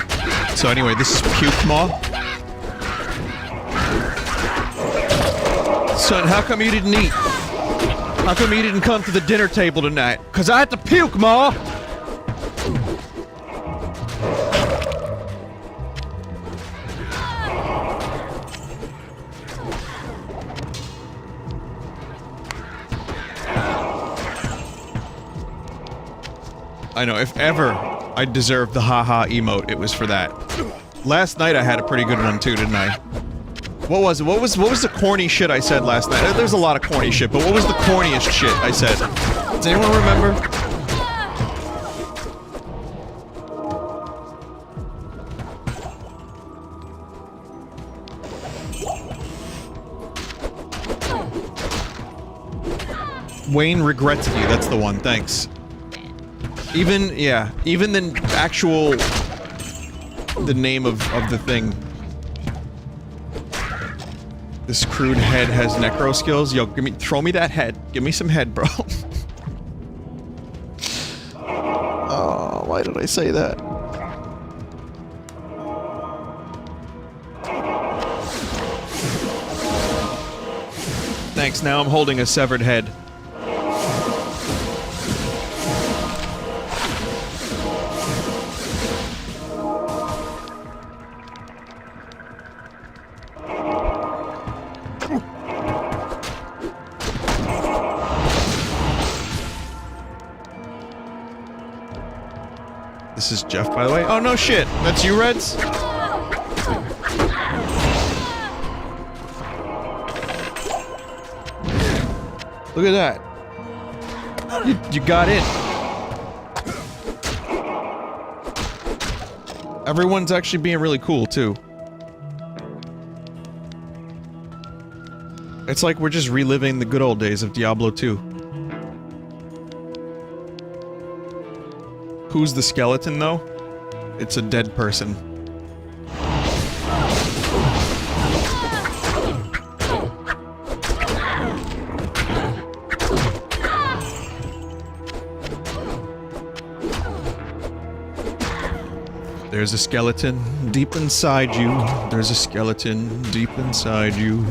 [SPEAKER 1] So anyway, this is Puke Maw. Son, how come you didn't eat? How come you didn't come to the dinner table tonight? 'Cause I had to puke, Maw! I know, if ever I deserved the haha emote, it was for that. Last night I had a pretty good one too, didn't I? What was it? What was the corny shit I said last night? There's a lot of corny shit, but what was the corniest shit I said? Does anyone remember? Wayne regrets you, that's the one, thanks. Even the actual... the name of the thing. This crude head has necro skills. Yo, throw me that head. Give me some head, bro. Oh, why did I say that? Thanks, now I'm holding a severed head. This is Jeff, by the way. Oh, no shit. That's you, Reds? Look at that. You got in. Everyone's actually being really cool, too. It's like we're just reliving the good old days of Diablo 2. Who's the skeleton, though? It's a dead person. There's a skeleton deep inside you. There's a skeleton deep inside you.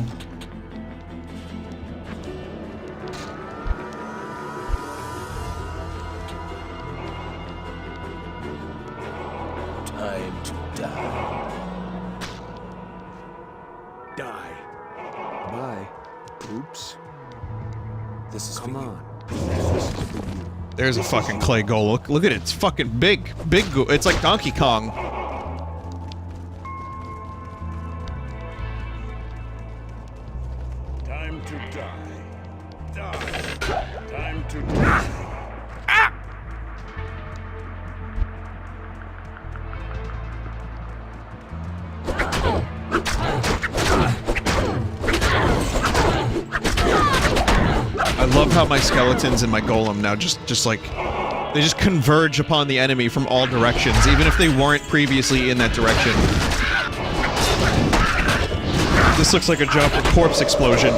[SPEAKER 1] There's a fucking clay goal. Look at it. It's fucking big. Big. It's like Donkey Kong.
[SPEAKER 2] Time to die. Die. Time to die.
[SPEAKER 1] Ah! I love how my skeletons and my golem now just like they just converge upon the enemy from all directions, even if they weren't previously in that direction. This looks like a job for corpse explosion.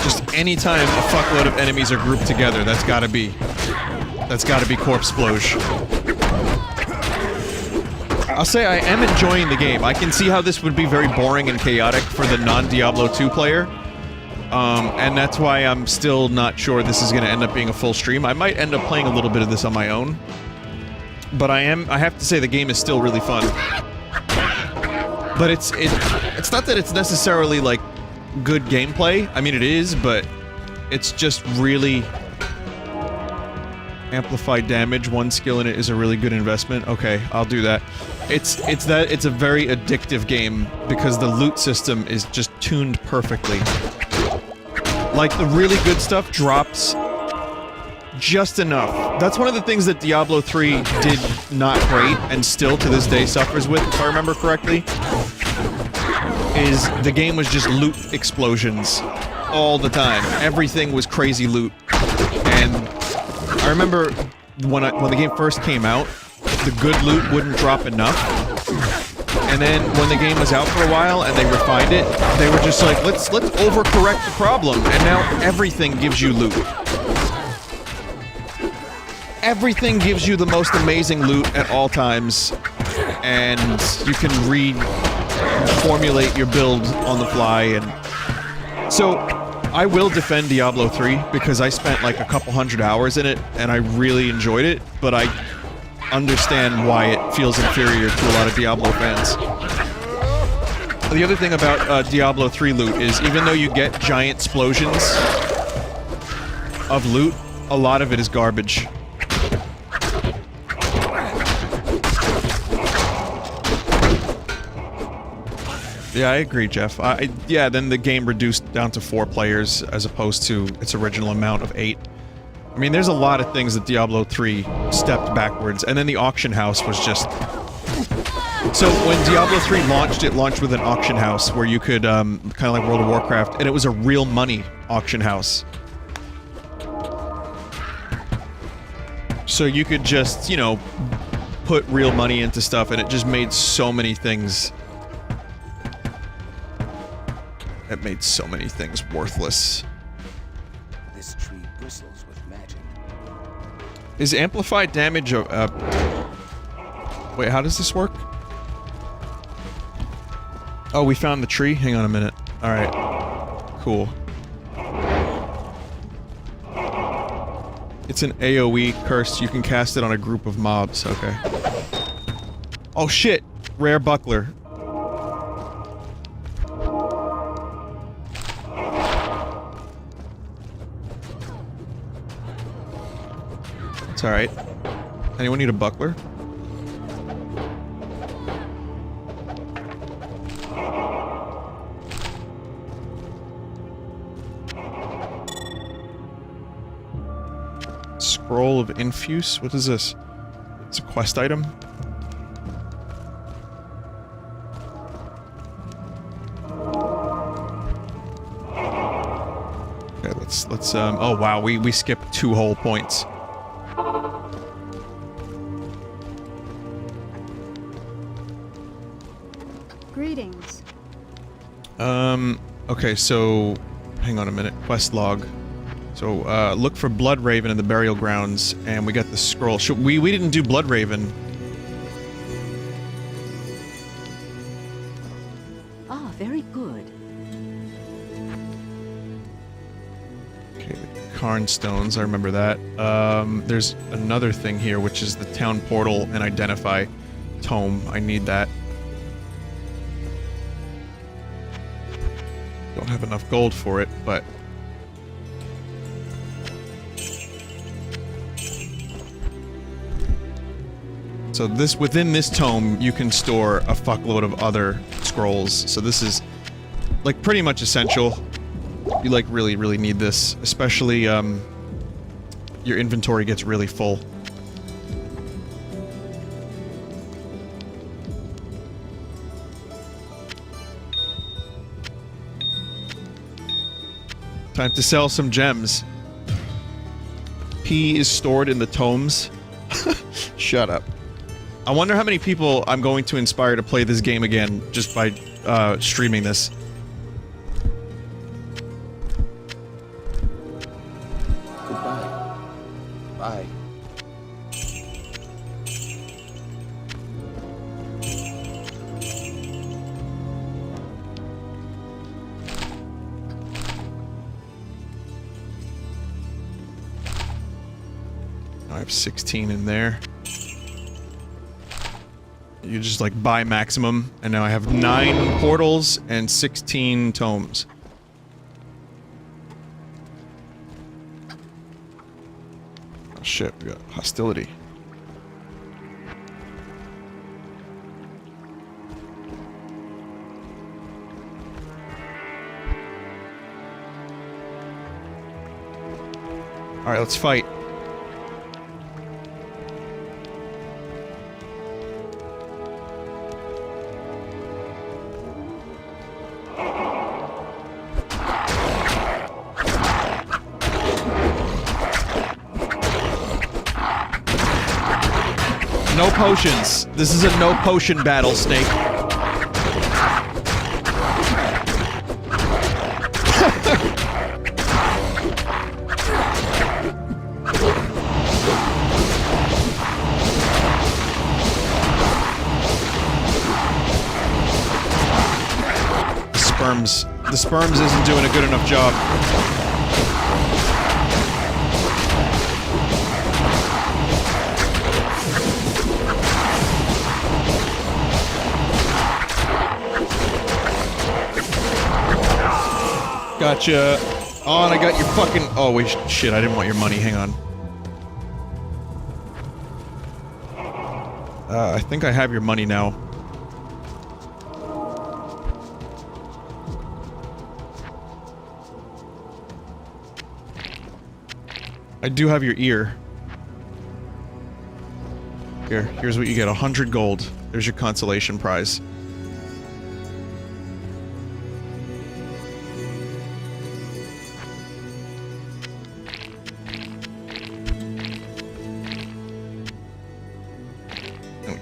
[SPEAKER 1] Just anytime a fuckload of enemies are grouped together, that's gotta be corpse explosion. I'll say I am enjoying the game. I can see how this would be very boring and chaotic for the non-Diablo 2 player. And that's why I'm still not sure this is going to end up being a full stream. I might end up playing a little bit of this on my own. But I have to say the game is still really fun. But it's not that it's necessarily like good gameplay. I mean it is, but it's just really amplified damage. One skill in it is a really good investment. Okay, I'll do that. It's a very addictive game because the loot system is just tuned perfectly. Like, the really good stuff drops just enough. That's one of the things that Diablo 3 did not great, and still to this day suffers with, if I remember correctly, is the game was just loot explosions all the time. Everything was crazy loot. And I remember when the game first came out, the good loot wouldn't drop enough. And then when the game was out for a while and they refined it, they were just like, let's overcorrect the problem, and now everything gives you loot. Everything gives you the most amazing loot at all times, and you can reformulate your build on the fly. And so I will defend Diablo 3 because I spent like a couple hundred hours in it and I really enjoyed it, but I understand why it feels inferior to a lot of Diablo fans. The other thing about Diablo 3 loot is even though you get giant explosions of loot, a lot of it is garbage. Yeah, I agree, Jeff. Yeah, then the game reduced down to 4 players as opposed to its original amount of 8. I mean, there's a lot of things that Diablo 3 stepped backwards, and then the auction house was just... So, when Diablo 3 launched, it launched with an auction house where you could, kind of like World of Warcraft, and it was a real money auction house. So you could just, you know, put real money into stuff, and it just made so many things... It made so many things worthless.
[SPEAKER 7] This tree bristles with magic.
[SPEAKER 1] Is amplified damage a... Wait, how does this work? Oh, we found the tree? Hang on a minute. Alright. Cool. It's an AoE curse. You can cast it on a group of mobs. Okay. Oh shit! Rare buckler. It's alright. Anyone need a buckler? Scroll of Infuse? What is this? It's a quest item? Okay, let's oh wow, we skipped 2 whole points.
[SPEAKER 3] Greetings.
[SPEAKER 1] Okay, so... Hang on a minute. Quest log. So, look for Bloodraven in the burial grounds, and we got the scroll. We didn't do Bloodraven.
[SPEAKER 4] Ah, very good.
[SPEAKER 1] Okay, the Karn Stones, I remember that. There's another thing here, which is the town portal and identify tome. I need that. Don't have enough gold for it, but... So this, within this tome, you can store a fuckload of other scrolls. So this is, like, pretty much essential. You, like, really, really need this. Especially, your inventory gets really full. Time to sell some gems. P is stored in the tomes. Shut up. I wonder how many people I'm going to inspire to play this game again just by streaming this.
[SPEAKER 7] Goodbye. Bye.
[SPEAKER 1] I have 16 in there. You just like buy maximum, and now I have 9 portals and 16 tomes. Oh shit, we got hostility. Alright, let's fight. No potions. This is a no potion battle, Snake. Sperms. The sperms isn't doing a good enough job. Gotcha. Oh, and I got your fucking... Oh, wait, shit, I didn't want your money. Hang on. I think I have your money now. I do have your ear. Here's what you get. 100 gold. There's your consolation prize.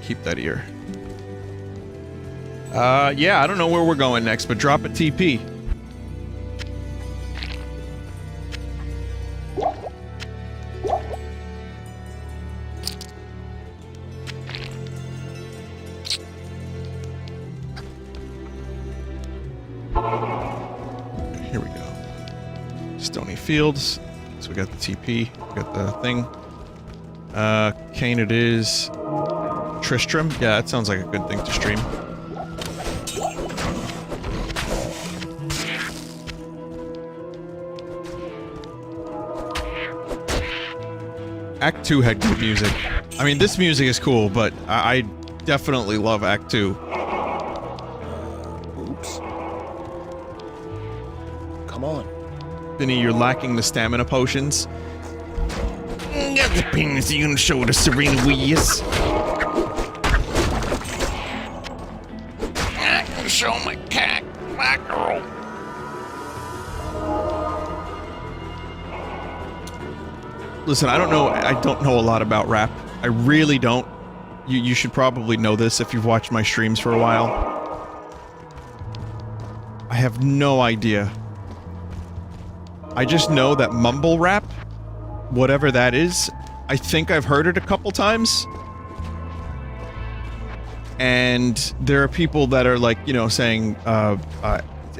[SPEAKER 1] Keep that ear. Yeah, I don't know where we're going next, but drop a TP. Here we go. Stony Fields. So we got the TP, we got the thing. Kane it is. Tristram? Yeah, that sounds like a good thing to stream. Act 2 had good music. I mean, this music is cool, but I definitely love Act 2.
[SPEAKER 7] Oops. Come on.
[SPEAKER 1] Vinny, you're lacking the stamina potions. Got the penis, you gonna show the serene wheeze. Show my cat, my girl. Listen, I don't know a lot about rap. I really don't. You should probably know this if you've watched my streams for a while. I have no idea. I just know that mumble rap, whatever that is, I think I've heard it a couple times. And there are people that are like, you know, saying,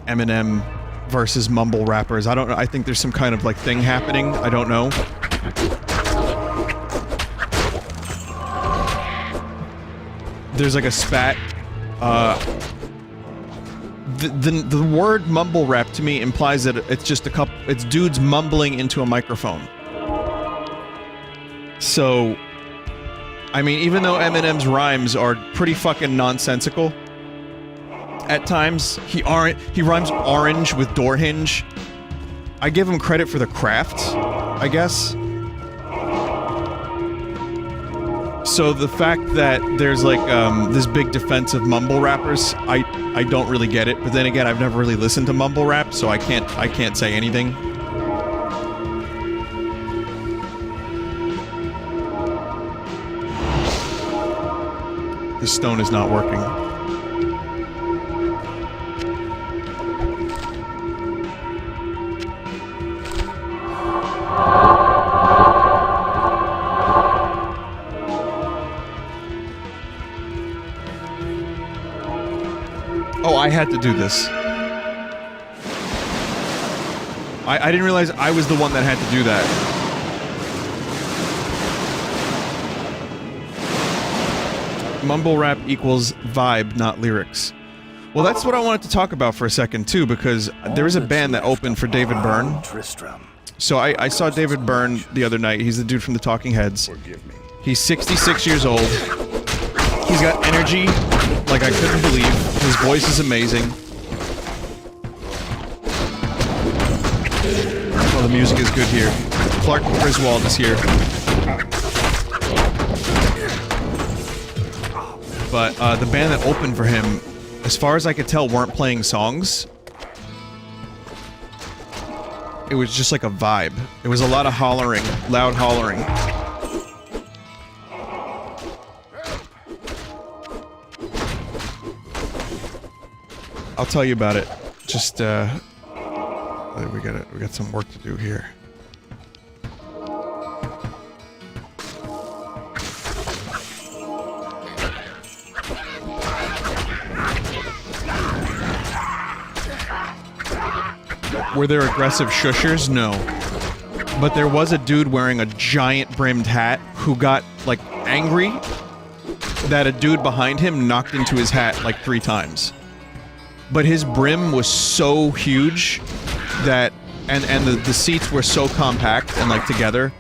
[SPEAKER 1] Eminem versus mumble rappers. I don't know. I think there's some kind of like thing happening. I don't know. There's like a spat. The word mumble rap to me implies that it's just it's dudes mumbling into a microphone. So, I mean, even though Eminem's rhymes are pretty fucking nonsensical, at times, he rhymes orange with door hinge. I give him credit for the craft, I guess. So the fact that there's like, this big defense of mumble rappers, I don't really get it. But then again, I've never really listened to mumble rap, so I can't say anything. This stone is not working. Oh, I had to do this. I didn't realize I was the one that had to do that. Mumble rap equals vibe, not lyrics. Well, that's what I wanted to talk about for a second, too, because there is a band that opened for David Byrne. So I saw David Byrne the other night. He's the dude from the Talking Heads. He's 66 years old. He's got energy like I couldn't believe. His voice is amazing. Oh, the music is good here. Clark Griswold is here. But the band that opened for him, as far as I could tell, weren't playing songs. It was just like a vibe. It was a lot of hollering, loud hollering. I'll tell you about it. Just we got some work to do here. Were there aggressive shushers? No. But there was a dude wearing a giant brimmed hat who got, like, angry that a dude behind him knocked into his hat, like, 3 times. But his brim was so huge that And the seats were so compact and like together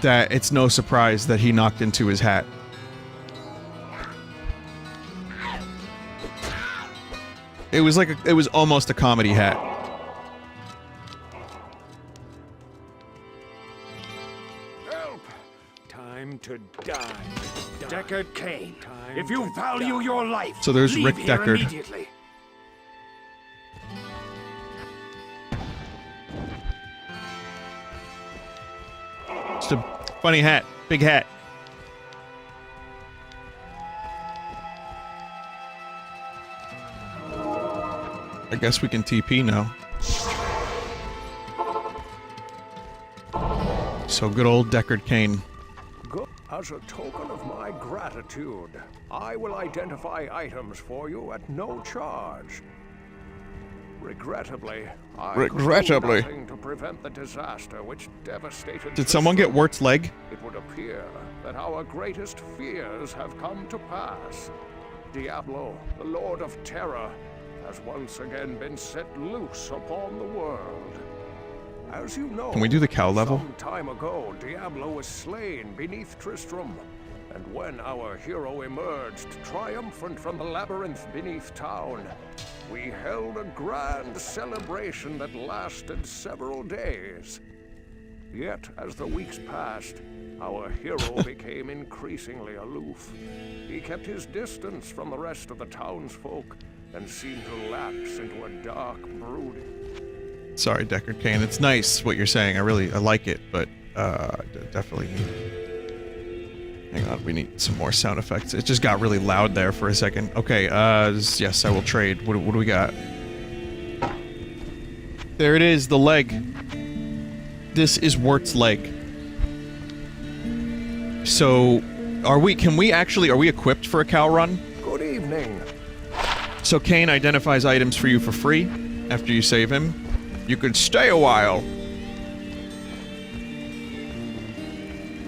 [SPEAKER 1] that it's no surprise that he knocked into his hat. It was like it was almost a comedy hat.
[SPEAKER 8] Help! Time to die. Deckard Cain, if you value your life,
[SPEAKER 1] So there's
[SPEAKER 8] leave
[SPEAKER 1] Rick
[SPEAKER 8] here
[SPEAKER 1] Deckard.
[SPEAKER 8] immediately.
[SPEAKER 1] Just a funny hat. Big hat. I guess we can TP now. So good old Deckard Cain.
[SPEAKER 9] As a token of my gratitude, I will identify items for you at no charge. Regrettably, I could do nothing to prevent the disaster which devastated.
[SPEAKER 1] Did someone get Wirt's leg?
[SPEAKER 9] It would appear that our greatest fears have come to pass. Diablo, the Lord of Terror, has once again been set loose upon the world. As you know,
[SPEAKER 1] Can we do the cow level?
[SPEAKER 9] some time ago, Diablo was slain beneath Tristram, and when our hero emerged triumphant from the labyrinth beneath town, we held a grand celebration that lasted several days. Yet, as the weeks passed, our hero became increasingly aloof. He kept his distance from the rest of the townsfolk and seemed to lapse into a dark brooding.
[SPEAKER 1] Sorry, Deckard Cain. It's nice what you're saying. I like it, but definitely need... Hang on, we need some more sound effects. It just got really loud there for a second. Okay, yes, I will trade. What do we got? There it is, the leg. This is Wirt's leg. So, are we equipped for a cow run?
[SPEAKER 9] Good evening.
[SPEAKER 1] So Cain identifies items for you for free after you save him. You could stay a while.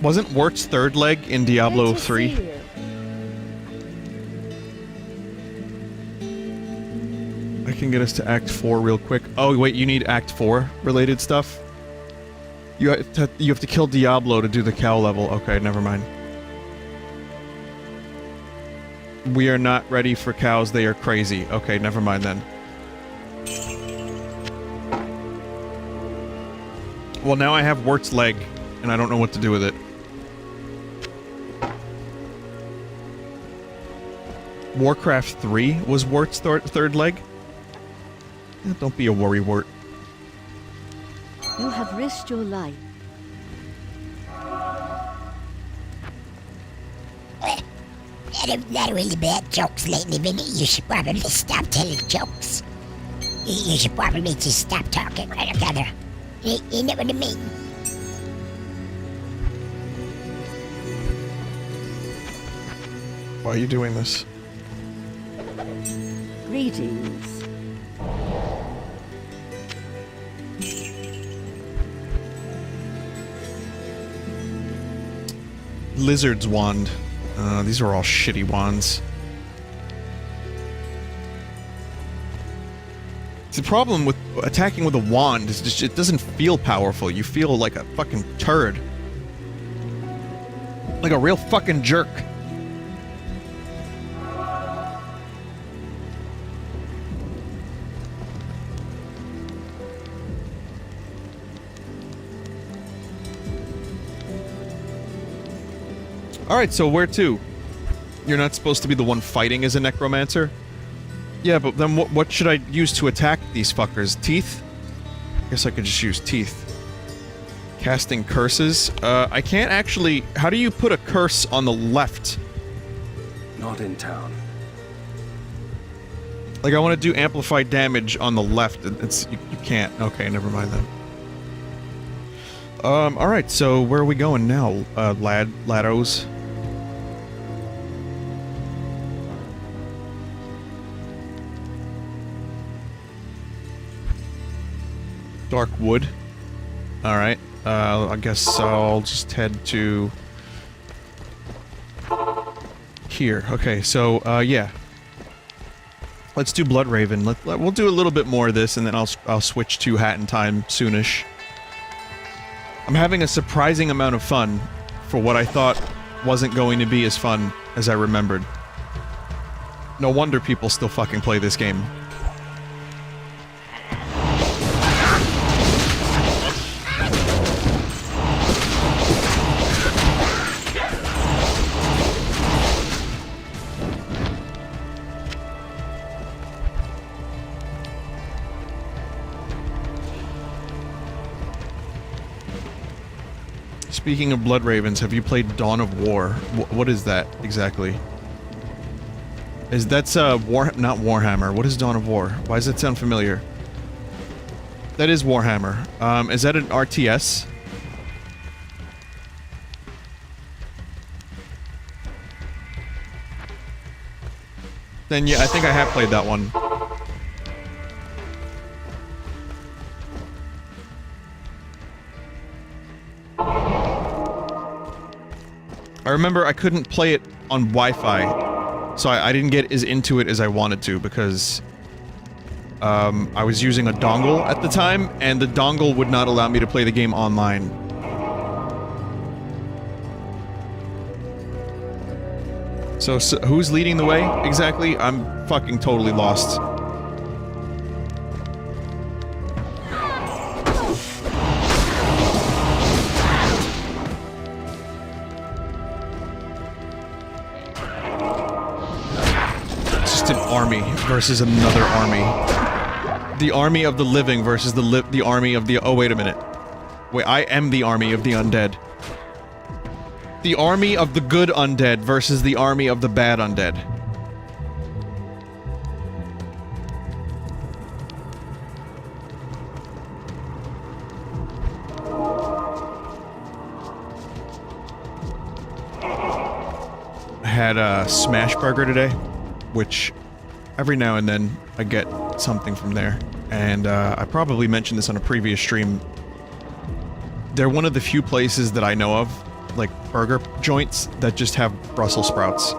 [SPEAKER 1] Wasn't Wirt's third leg in Diablo 3? I can get us to Act 4 real quick. Oh, wait, you need Act 4 related stuff? You have to kill Diablo to do the cow level. Okay, never mind. We are not ready for cows. They are crazy. Okay, never mind then. Well, now I have Wirt's leg, and I don't know what to do with it. Warcraft 3 was Wirt's third leg? Eh, don't be a worry, Wirt.
[SPEAKER 4] You have risked your life.
[SPEAKER 10] A lot of really bad jokes lately, Vinny. You should probably stop telling jokes. You should probably just stop talking right together. You know what I mean?
[SPEAKER 1] Why are you doing this?
[SPEAKER 4] Greetings.
[SPEAKER 1] Lizard's wand. These are all shitty wands. The problem with attacking with a wand is just, it doesn't feel powerful. You feel like a fucking turd. Like a real fucking jerk. Alright, so where to? You're not supposed to be the one fighting as a necromancer? Yeah, but then what should I use to attack these fuckers? Teeth? I guess I could just use teeth. Casting curses? I can't actually... How do you put a curse on the left?
[SPEAKER 5] Not in town.
[SPEAKER 1] Like, I want to do amplified damage on the left. You can't. Okay, never mind then. Alright, so where are we going now, laddos? Dark wood. Alright. I guess I'll just head to... here. Okay, so, yeah. Let's do Blood Raven. We'll do a little bit more of this, and then I'll switch to Hat in Time soonish. I'm having a surprising amount of fun for what I thought wasn't going to be as fun as I remembered. No wonder people still fucking play this game. Speaking of Blood Ravens, have you played Dawn of War? What is that exactly? That's not Warhammer. What is Dawn of War? Why does that sound familiar? That is Warhammer. Is that an RTS? Then yeah, I think I have played that one. I remember I couldn't play it on Wi-Fi, so I didn't get as into it as I wanted to because I was using a dongle at the time, and the dongle would not allow me to play the game online. So who's leading the way exactly? I'm fucking totally lost. Army versus another army. The army of the living versus the army of the— oh, wait a minute. Wait, I am the army of the undead. The army of the good undead versus the army of the bad undead. I had a smash burger today, which every now and then I get something from there, and I probably mentioned this on a previous stream. They're one of the few places that I know of, like burger joints, that just have Brussels sprouts.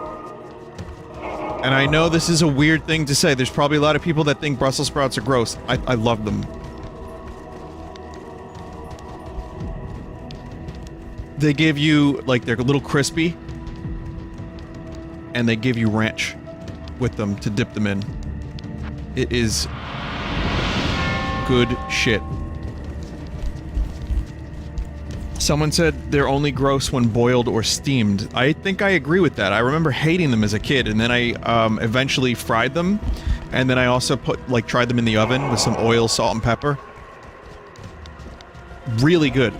[SPEAKER 1] And I know this is a weird thing to say. There's probably a lot of people that think Brussels sprouts are gross. I love them. They give you, like, they're a little crispy, and they give you ranch with them to dip them in. It is good shit. Someone said they're only gross when boiled or steamed. I think I agree with that. I remember hating them as a kid, and then I eventually fried them, and then I also tried them in the oven with some oil, salt, and pepper. Really good.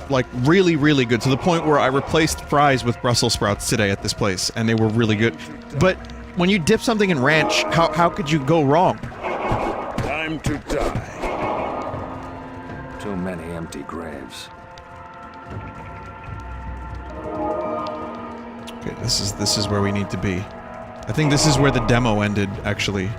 [SPEAKER 1] Like, really, really good, to the point where I replaced fries with Brussels sprouts today at this place, and they were really good. But when you dip something in ranch, how could you go wrong?
[SPEAKER 2] Time to die.
[SPEAKER 5] Too many empty graves.
[SPEAKER 1] Okay, this is where we need to be. I think this is where the demo ended, actually.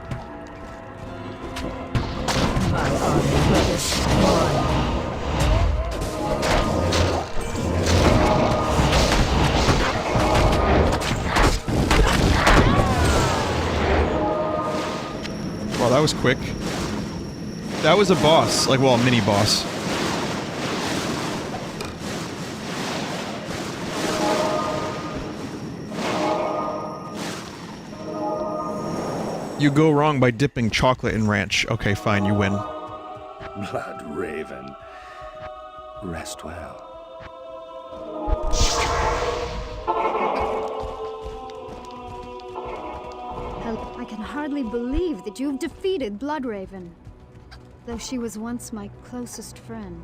[SPEAKER 1] Wow, that was quick. That was a boss. Like, well, a mini-boss. You go wrong by dipping chocolate in ranch. Okay, fine, you win.
[SPEAKER 5] Blood Raven. Rest well.
[SPEAKER 3] I can hardly believe that you've defeated Blood Raven. Though she was once my closest friend,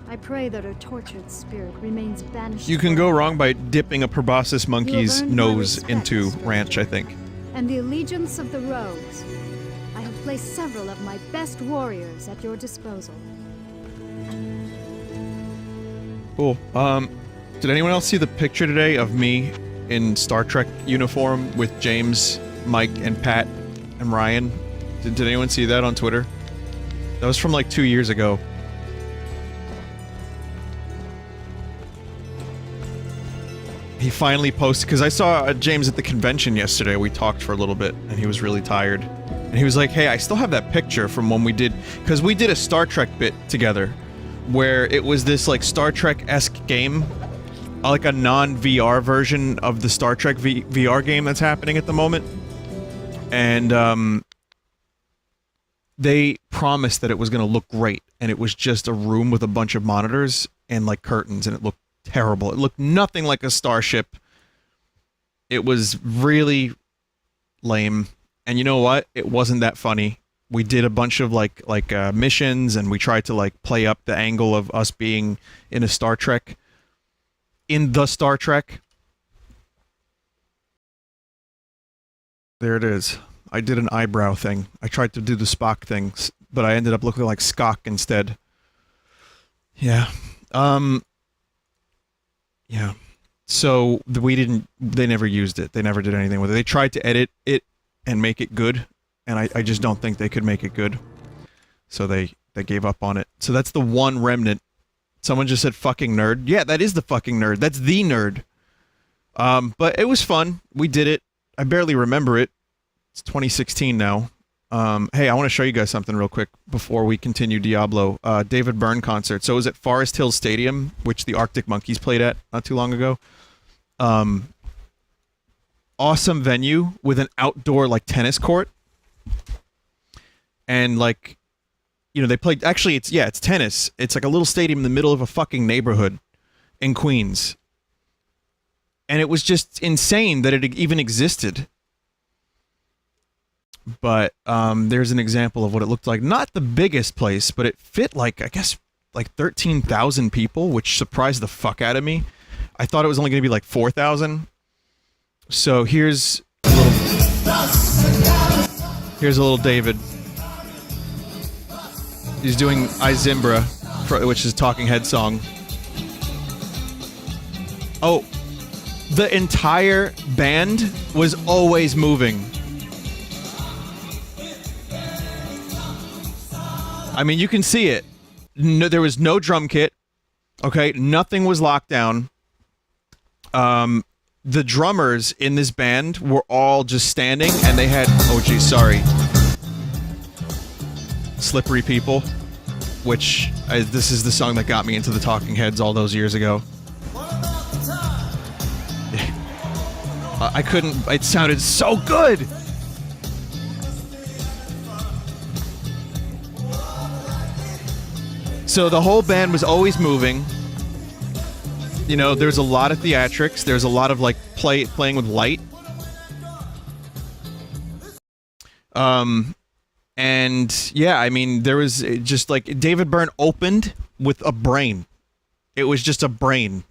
[SPEAKER 3] I pray that her tortured spirit remains banished.
[SPEAKER 1] You can go wrong by dipping a proboscis monkey's nose into ranch, I think.
[SPEAKER 3] And the allegiance of the rogues. I have placed several of my best warriors at your disposal.
[SPEAKER 1] Cool. Did anyone else see the picture today of me in Star Trek uniform with James, Mike, and Pat, and Ryan? Did anyone see that on Twitter? That was from like 2 years ago. He finally posted, because I saw James at the convention yesterday. We talked for a little bit, and he was really tired. And he was like, hey, I still have that picture from when we did... Because we did a Star Trek bit together, where it was this, like, Star Trek-esque game, like a non-VR version of the Star Trek VR game that's happening at the moment. And, they promised that it was going to look great, and it was just a room with a bunch of monitors and, like, curtains, and it looked terrible. It looked nothing like a starship. It was really lame. And you know what? It wasn't that funny. We did a bunch of, like missions, and we tried to, like, play up the angle of us being in a Star Trek. In the Star Trek. There it is. I did an eyebrow thing. I tried to do the Spock thing, but I ended up looking like Spock instead. Yeah. Yeah. So, they never used it. They never did anything with it. They tried to edit it and make it good, and I just don't think they could make it good. So they gave up on it. So that's the one remnant. Someone just said fucking nerd. Yeah, that is the fucking nerd. That's the nerd. But it was fun. We did it. I barely remember it. It's 2016 now. Hey, I want to show you guys something real quick before we continue Diablo. David Byrne concert. So it was at Forest Hills Stadium, which the Arctic Monkeys played at not too long ago. Awesome venue with an outdoor, like, tennis court. And, like, you know, they played... Actually, it's tennis. It's like a little stadium in the middle of a fucking neighborhood in Queens. And it was just insane that it even existed. But there's an example of what it looked like. Not the biggest place, but it fit, like, I guess, like 13,000 people, which surprised the fuck out of me. I thought it was only going to be like 4,000. So here's a little David. He's doing Izimbra, which is a Talking Head song. Oh, the entire band was always moving. I mean, you can see it. No, there was no drum kit. Okay, nothing was locked down. The drummers in this band were all just standing, and they had... Oh, geez, sorry. Slippery People, which... this is the song that got me into the Talking Heads all those years ago. I couldn't... It sounded so good! So the whole band was always moving. You know, there's a lot of theatrics. There's a lot of, like, playing with light. And, yeah, I mean, there was just, like, David Byrne opened with a brain. It was just a brain.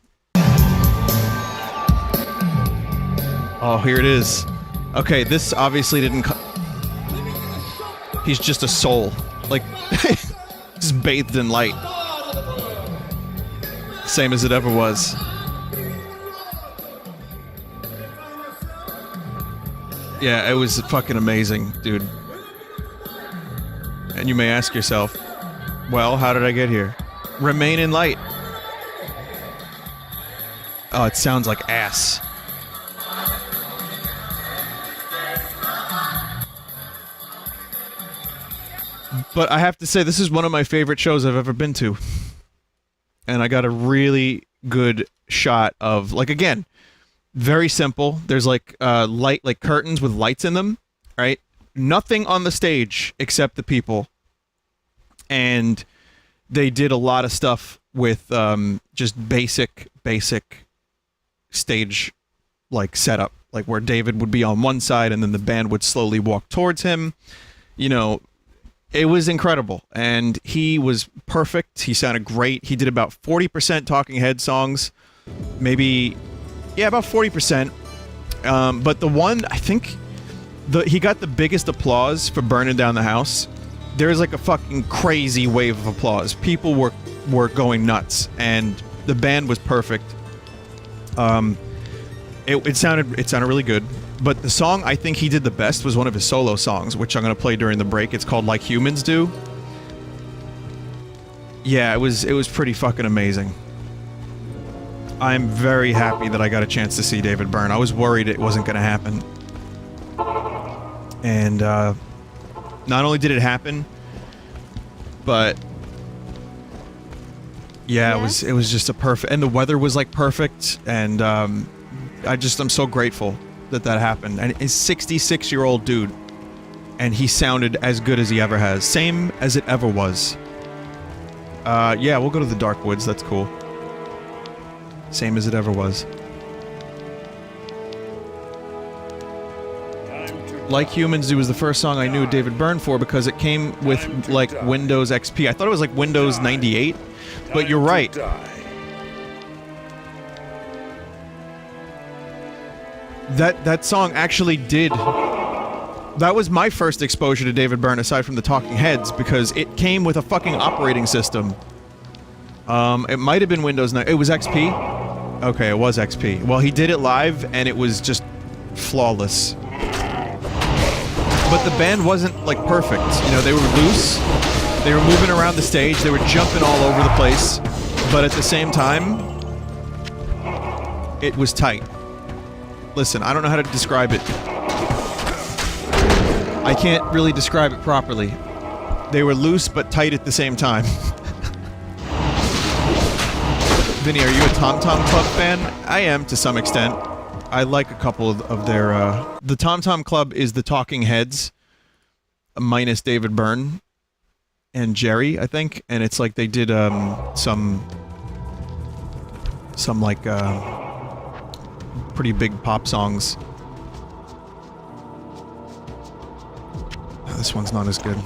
[SPEAKER 1] Oh, here it is. Okay, this obviously didn't... He's just a soul. Like, just bathed in light. Same as it ever was. Yeah, it was fucking amazing, dude. And you may ask yourself, well, how did I get here? Remain in light. Oh, it sounds like ass. But I have to say, this is one of my favorite shows I've ever been to. And I got a really good shot of, like, again, very simple. There's, like, light, like, curtains with lights in them, right? Nothing on the stage except the people. And they did a lot of stuff with just basic stage, like, setup. Like, where David would be on one side and then the band would slowly walk towards him. You know, it was incredible, and he was perfect. He sounded great. He did about 40% Talking Head songs, maybe, yeah, about 40%. But the one, I think, he got the biggest applause for Burning Down the House. There's like a fucking crazy wave of applause. People were going nuts, and the band was perfect. It sounded really good. But the song I think he did the best was one of his solo songs, which I'm going to play during the break. It's called Like Humans Do. Yeah, it was pretty fucking amazing. I'm very happy that I got a chance to see David Byrne. I was worried it wasn't going to happen. And, Not only did it happen, but yeah,
[SPEAKER 3] Yes?
[SPEAKER 1] it was just a perfect, and the weather was like perfect, and I'm so grateful that happened. And he's 66-year-old dude, and he sounded as good as he ever has, same as it ever was. Yeah, we'll go to the Dark Woods. That's cool. Same as it ever was. Like Humans was the first song I knew David Byrne for because it came with like Windows XP. I thought it was like Windows 98, but you're right. That song actually did. That was my first exposure to David Byrne aside from the Talking Heads because it came with a fucking operating system. It might have been Windows 9. It was XP? Okay, it was XP. Well, he did it live and it was just flawless. But the band wasn't, like, perfect. You know, they were loose, they were moving around the stage, they were jumping all over the place, but at the same time, it was tight. Listen, I don't know how to describe it. I can't really describe it properly. They were loose but tight at the same time. Vinny, are you a Tom Tom Club fan? I am, to some extent. I like a couple of their, The Tom Tom Club is the Talking Heads, minus David Byrne and Jerry, I think, and it's like they did, some like, pretty big pop songs. Oh, this one's not as good.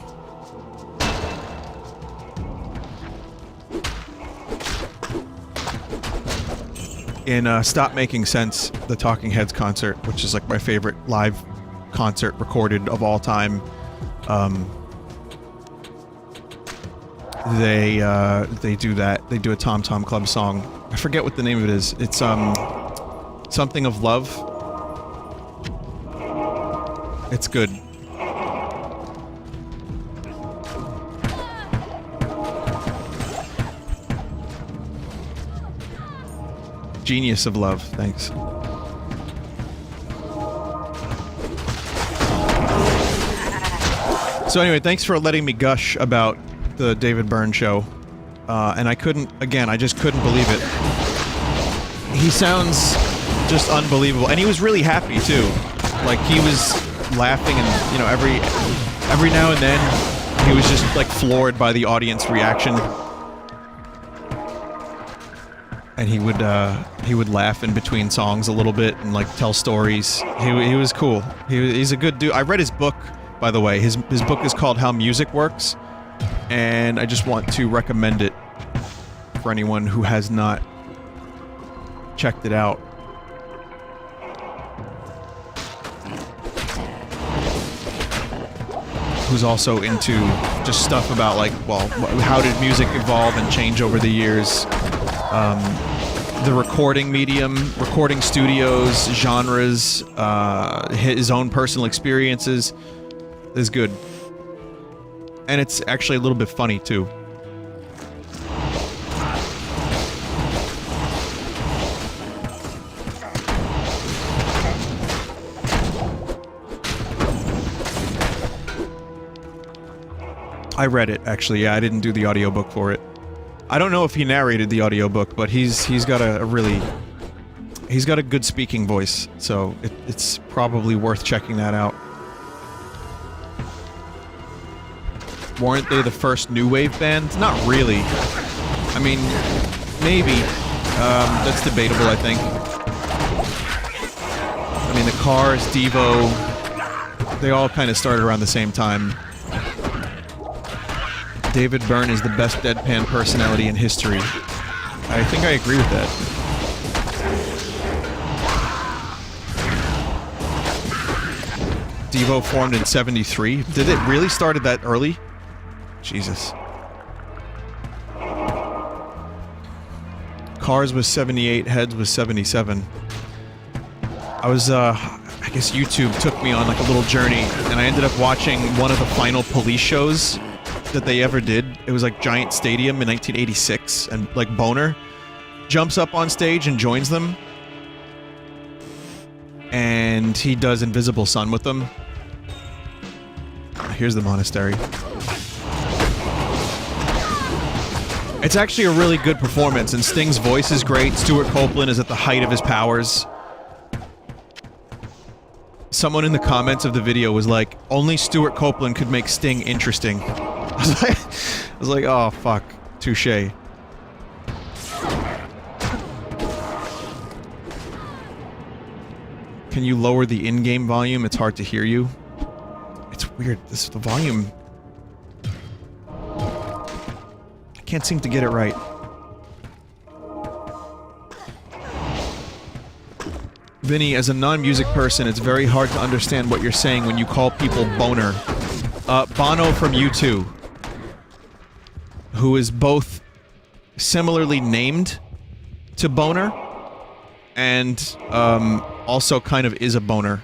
[SPEAKER 1] In Stop Making Sense, the Talking Heads concert, which is like my favorite live concert recorded of all time, they do that. They do a Tom Tom Club song. I forget what the name of it is. It's something of love. It's good. Genius of Love, thanks. So anyway, thanks for letting me gush about the David Byrne show. And I couldn't, again, I just couldn't believe it. He sounds just unbelievable. And he was really happy, too. Like, he was laughing and, you know, every now and then, he was just, like, floored by the audience reaction. And he would laugh in between songs a little bit and like tell stories. He was cool. He's a good dude. I read his book, by the way. His book is called How Music Works, and I just want to recommend it for anyone who has not checked it out. Who's also into just stuff about like, well, how did music evolve and change over the years? The recording medium, recording studios, genres, his own personal experiences is good. And it's actually a little bit funny, too. I read it, actually, yeah, I didn't do the audiobook for it. I don't know if he narrated the audiobook, but he's got he's got a good speaking voice, so it's probably worth checking that out. Weren't they the first new wave band? Not really. I mean, maybe. That's debatable, I think. I mean, the Cars, Devo, they all kind of started around the same time. David Byrne is the best deadpan personality in history. I think I agree with that. Devo formed in '73. Did it really start that early? Jesus. Cars was 78, Heads was 77. I was, I guess YouTube took me on like a little journey, and I ended up watching one of the final Police shows that they ever did. It was like Giant Stadium in 1986, and like Boner jumps up on stage and joins them, and he does Invisible Sun with them. here's the monastery. It's actually a really good performance, and Sting's voice is great. Stuart Copeland is at the height of his powers. Someone in the comments of the video was like, only Stuart Copeland could make Sting interesting. I was like, oh, fuck. Touché. Can you lower the in-game volume? It's hard to hear you. It's weird. The volume... I can't seem to get it right. Vinny, as a non-music person, it's very hard to understand what you're saying when you call people boner. Bono from U2, who is both similarly named to Boner, and also kind of is a boner.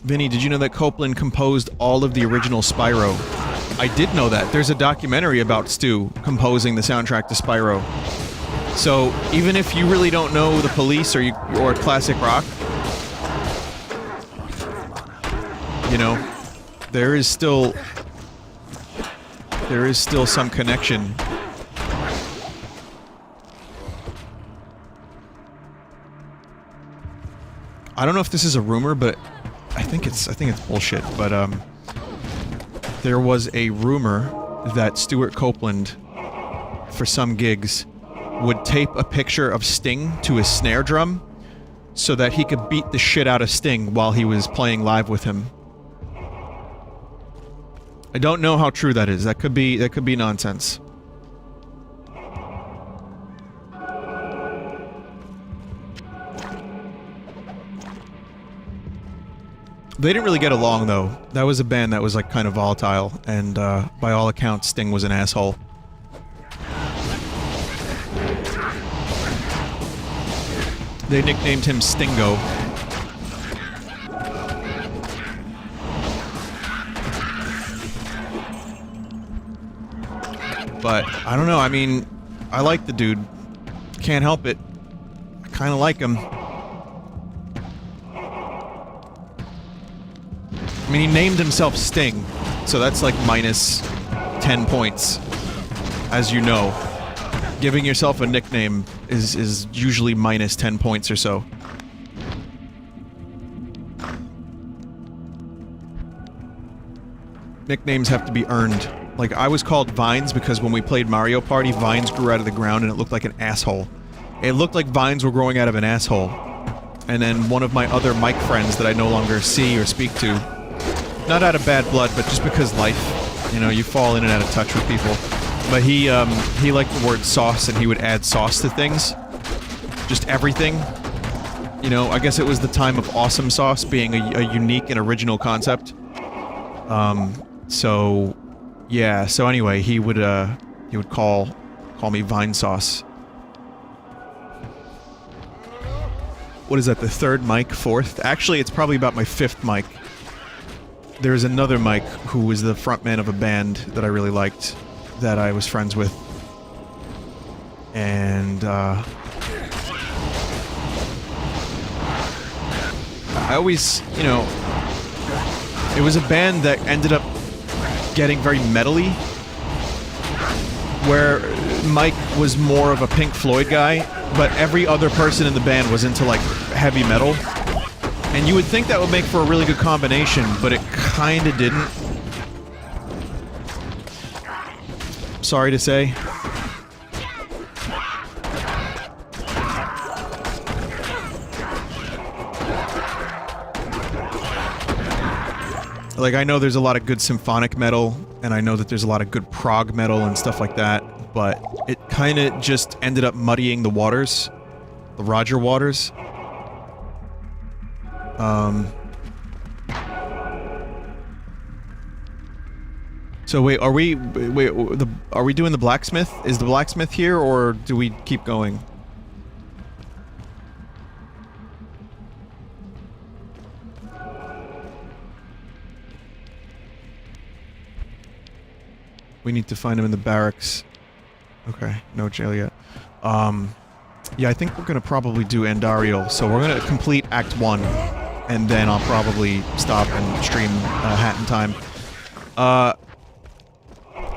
[SPEAKER 1] Vinny, did you know that Copeland composed all of the original Spyro? I did know that. There's a documentary about Stu composing the soundtrack to Spyro. So, even if you really don't know the Police or classic rock, you know, there is still some connection. I don't know if this is a rumor, but I think it's bullshit, but there was a rumor that Stuart Copeland, for some gigs, would tape a picture of Sting to his snare drum so that he could beat the shit out of Sting while he was playing live with him. I don't know how true that is. That could be nonsense. They didn't really get along, though. That was a band that was, like, kind of volatile, and, by all accounts, Sting was an asshole. They nicknamed him Stingo. But, I don't know, I mean, I like the dude. Can't help it. I kinda like him. I mean, he named himself Sting, so that's like minus 10 points, as you know. Giving yourself a nickname is usually minus 10 points or so. Nicknames have to be earned. Like, I was called Vines because when we played Mario Party, vines grew out of the ground and it looked like an asshole. It looked like vines were growing out of an asshole. And then one of my other Mike friends that I no longer see or speak to, not out of bad blood, but just because life, you know, you fall in and out of touch with people. But he liked the word sauce, and he would add sauce to things. Just everything. You know, I guess it was the time of awesome sauce being a unique and original concept. So, yeah, so anyway, he would call me Vinesauce. What is that, the third mic? Fourth? Actually, it's probably about my fifth mic. There's another Mike who was the frontman of a band that I really liked, that I was friends with. And, I always, you know, it was a band that ended up getting very metally, where Mike was more of a Pink Floyd guy, but every other person in the band was into, like, heavy metal. And you would think that would make for a really good combination, but it kinda didn't. Sorry to say. Like, I know there's a lot of good symphonic metal, and I know that there's a lot of good prog metal and stuff like that, but it kinda just ended up muddying the waters. The Roger Waters. So wait, are we doing the blacksmith? Is the blacksmith here, or do we keep going? We need to find him in the barracks. Okay, no jail yet. Yeah, I think we're gonna probably do Andariel, so we're gonna complete Act 1, and then I'll probably stop and stream Hat in Time. I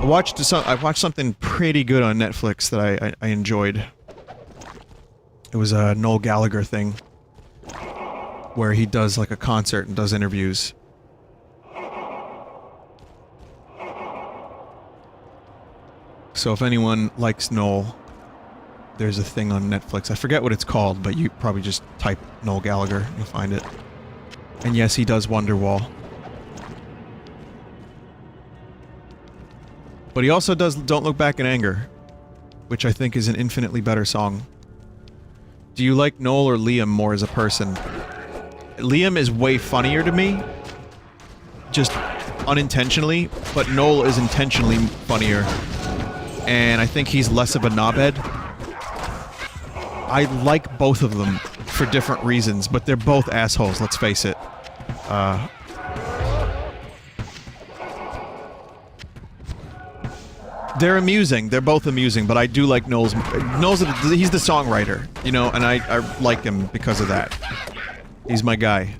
[SPEAKER 1] watched something pretty good on Netflix that I enjoyed. It was a Noel Gallagher thing, where he does like a concert and does interviews. So if anyone likes Noel, there's a thing on Netflix. I forget what it's called, but you probably just type Noel Gallagher and you'll find it. And yes, he does Wonderwall. But he also does Don't Look Back in Anger, which I think is an infinitely better song. Do you like Noel or Liam more as a person? Liam is way funnier to me, just unintentionally, but Noel is intentionally funnier. And I think he's less of a knobhead. I like both of them for different reasons, but they're both assholes, let's face it. They're amusing. They're both amusing, but I do like Noel's... he's the songwriter, you know, and I like him because of that. He's my guy.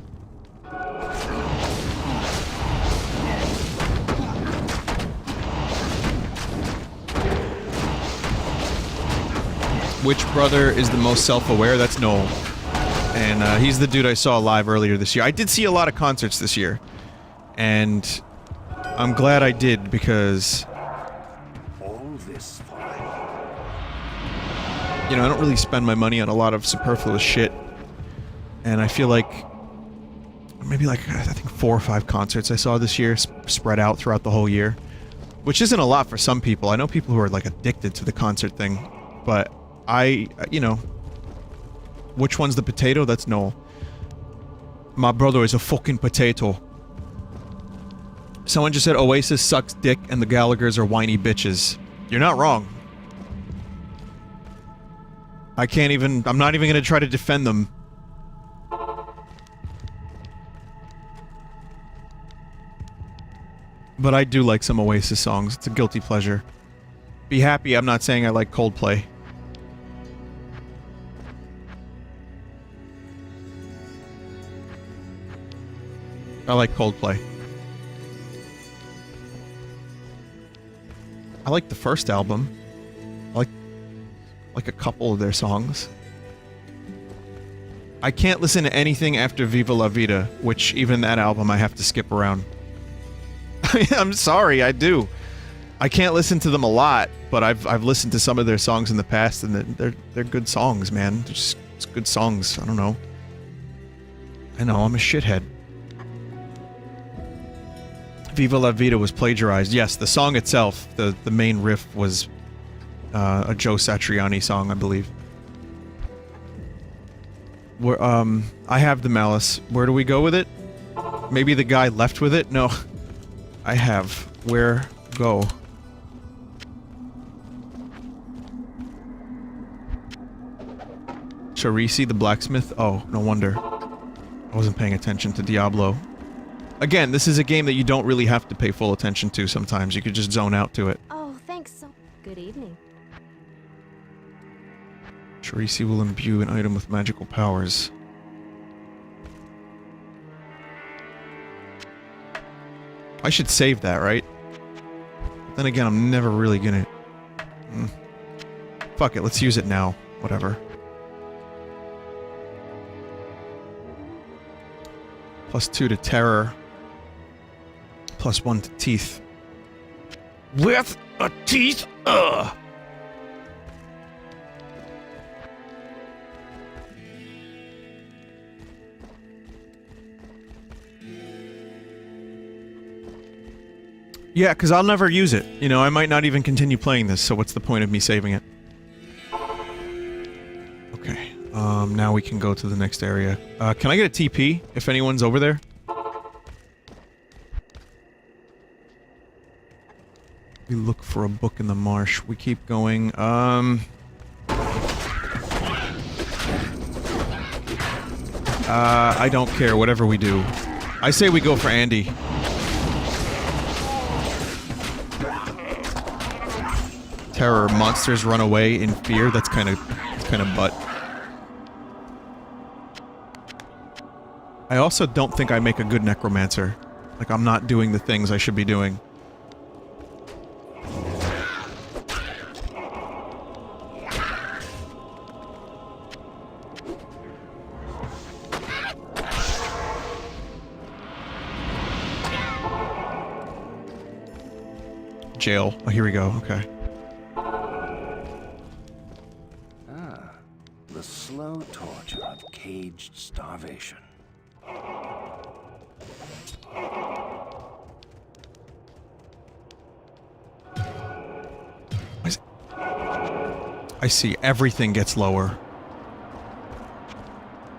[SPEAKER 1] Which brother is the most self-aware? That's Noel. And he's the dude I saw live earlier this year. I did see a lot of concerts this year. And I'm glad I did because... you know, I don't really spend my money on a lot of superfluous shit. And I feel like... maybe like, I think 4 or 5 concerts I saw this year spread out throughout the whole year. Which isn't a lot for some people. I know people who are like addicted to the concert thing. But you know... which one's the potato? That's Noel. My brother is a fucking potato. Someone just said Oasis sucks dick and the Gallaghers are whiny bitches. You're not wrong. I'm not even gonna try to defend them. But I do like some Oasis songs. It's a guilty pleasure. Be happy I'm not saying I like Coldplay. I like Coldplay. I like the first album. I like a couple of their songs. I can't listen to anything after Viva La Vida, which even that album I have to skip around. I'm sorry, I do. I can't listen to them a lot, but I've listened to some of their songs in the past, and they're good songs, man. They're just good songs. I don't know. I know, I'm a shithead. Viva La Vida was plagiarized. Yes, the song itself, the main riff was a Joe Satriani song, I believe. Where, I have the Malice. Where do we go with it? Maybe the guy left with it? No. I have. Where go? Charisi the blacksmith? Oh, no wonder. I wasn't paying attention to Diablo. Again, this is a game that you don't really have to pay full attention to sometimes. You could just zone out to it.
[SPEAKER 6] Oh, thanks so... Good evening.
[SPEAKER 1] Charisi will imbue an item with magical powers. I should save that, right? But then again, I'm never really gonna... Fuck it, let's use it now. Whatever. +2 to terror. +1 to teeth. With a teeth? Ugh! Yeah, because I'll never use it. You know, I might not even continue playing this, so what's the point of me saving it? Okay, now we can go to the next area. Can I get a TP, if anyone's over there? We look for a book in the marsh. We keep going, I don't care, whatever we do. I say we go for Andy. Terror, monsters run away in fear. That's kind of kind of butt. I also don't think I make a good necromancer. Like, I'm not doing the things I should be doing. Jail. Oh, here we go. Okay.
[SPEAKER 5] Ah, the slow torture of caged starvation.
[SPEAKER 1] I see. Everything gets lower.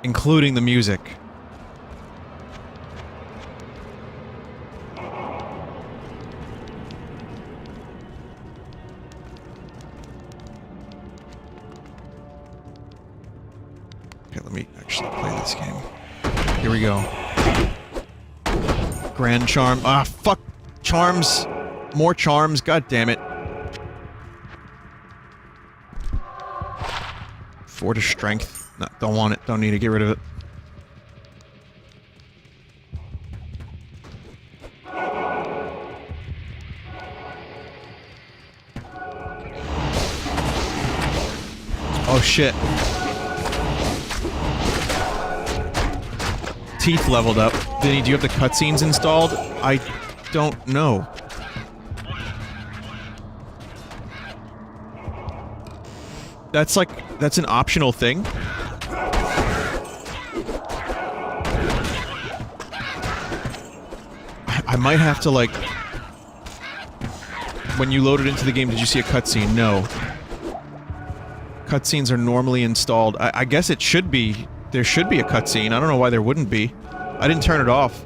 [SPEAKER 1] Including the music. Okay, let me actually play this game. Here we go. Grand Charm. Ah, fuck! Charms! More charms, god damn it. 4 to strength. No, don't want it. Don't need to get rid of it. Oh shit. Teeth leveled up. Vinny, do you have the cutscenes installed? I don't know. That's like, that's an optional thing? I might have to, like... When you load it into the game, did you see a cutscene? No. Cutscenes are normally installed. I guess it should be. There should be a cutscene. I don't know why there wouldn't be. I didn't turn it off.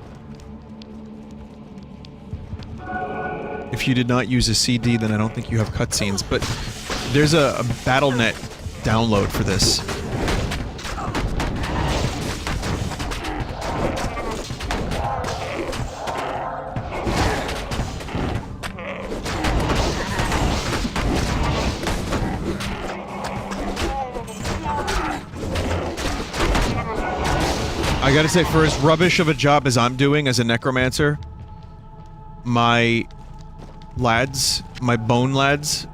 [SPEAKER 1] If you did not use a CD, then I don't think you have cutscenes. But there's a Battle.net download for this. I gotta say, for as rubbish of a job as I'm doing as a necromancer, my lads, my bone lads,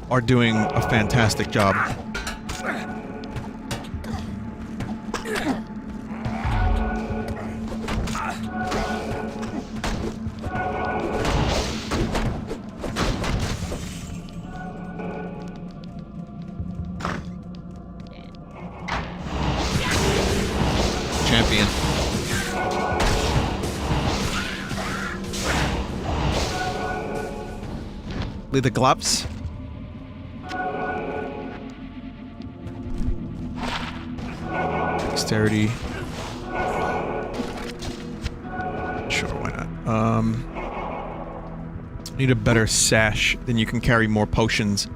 [SPEAKER 1] are doing a fantastic job. Champion. Leave the gloves. Dexterity. Sure, why not? Need a better sash, then you can carry more potions.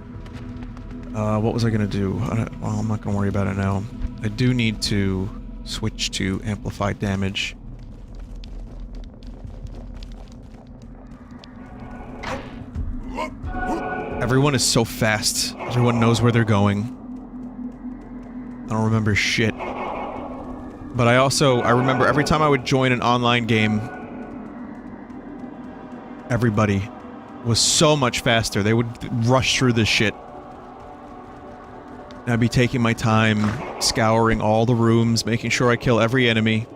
[SPEAKER 1] What was I gonna do? Well, I'm not gonna worry about it now. I do need to switch to amplified damage. Everyone is so fast. Everyone knows where they're going. I don't remember shit. But I remember every time I would join an online game, everybody was so much faster. They would rush through this shit. And I'd be taking my time, scouring all the rooms, making sure I kill every enemy.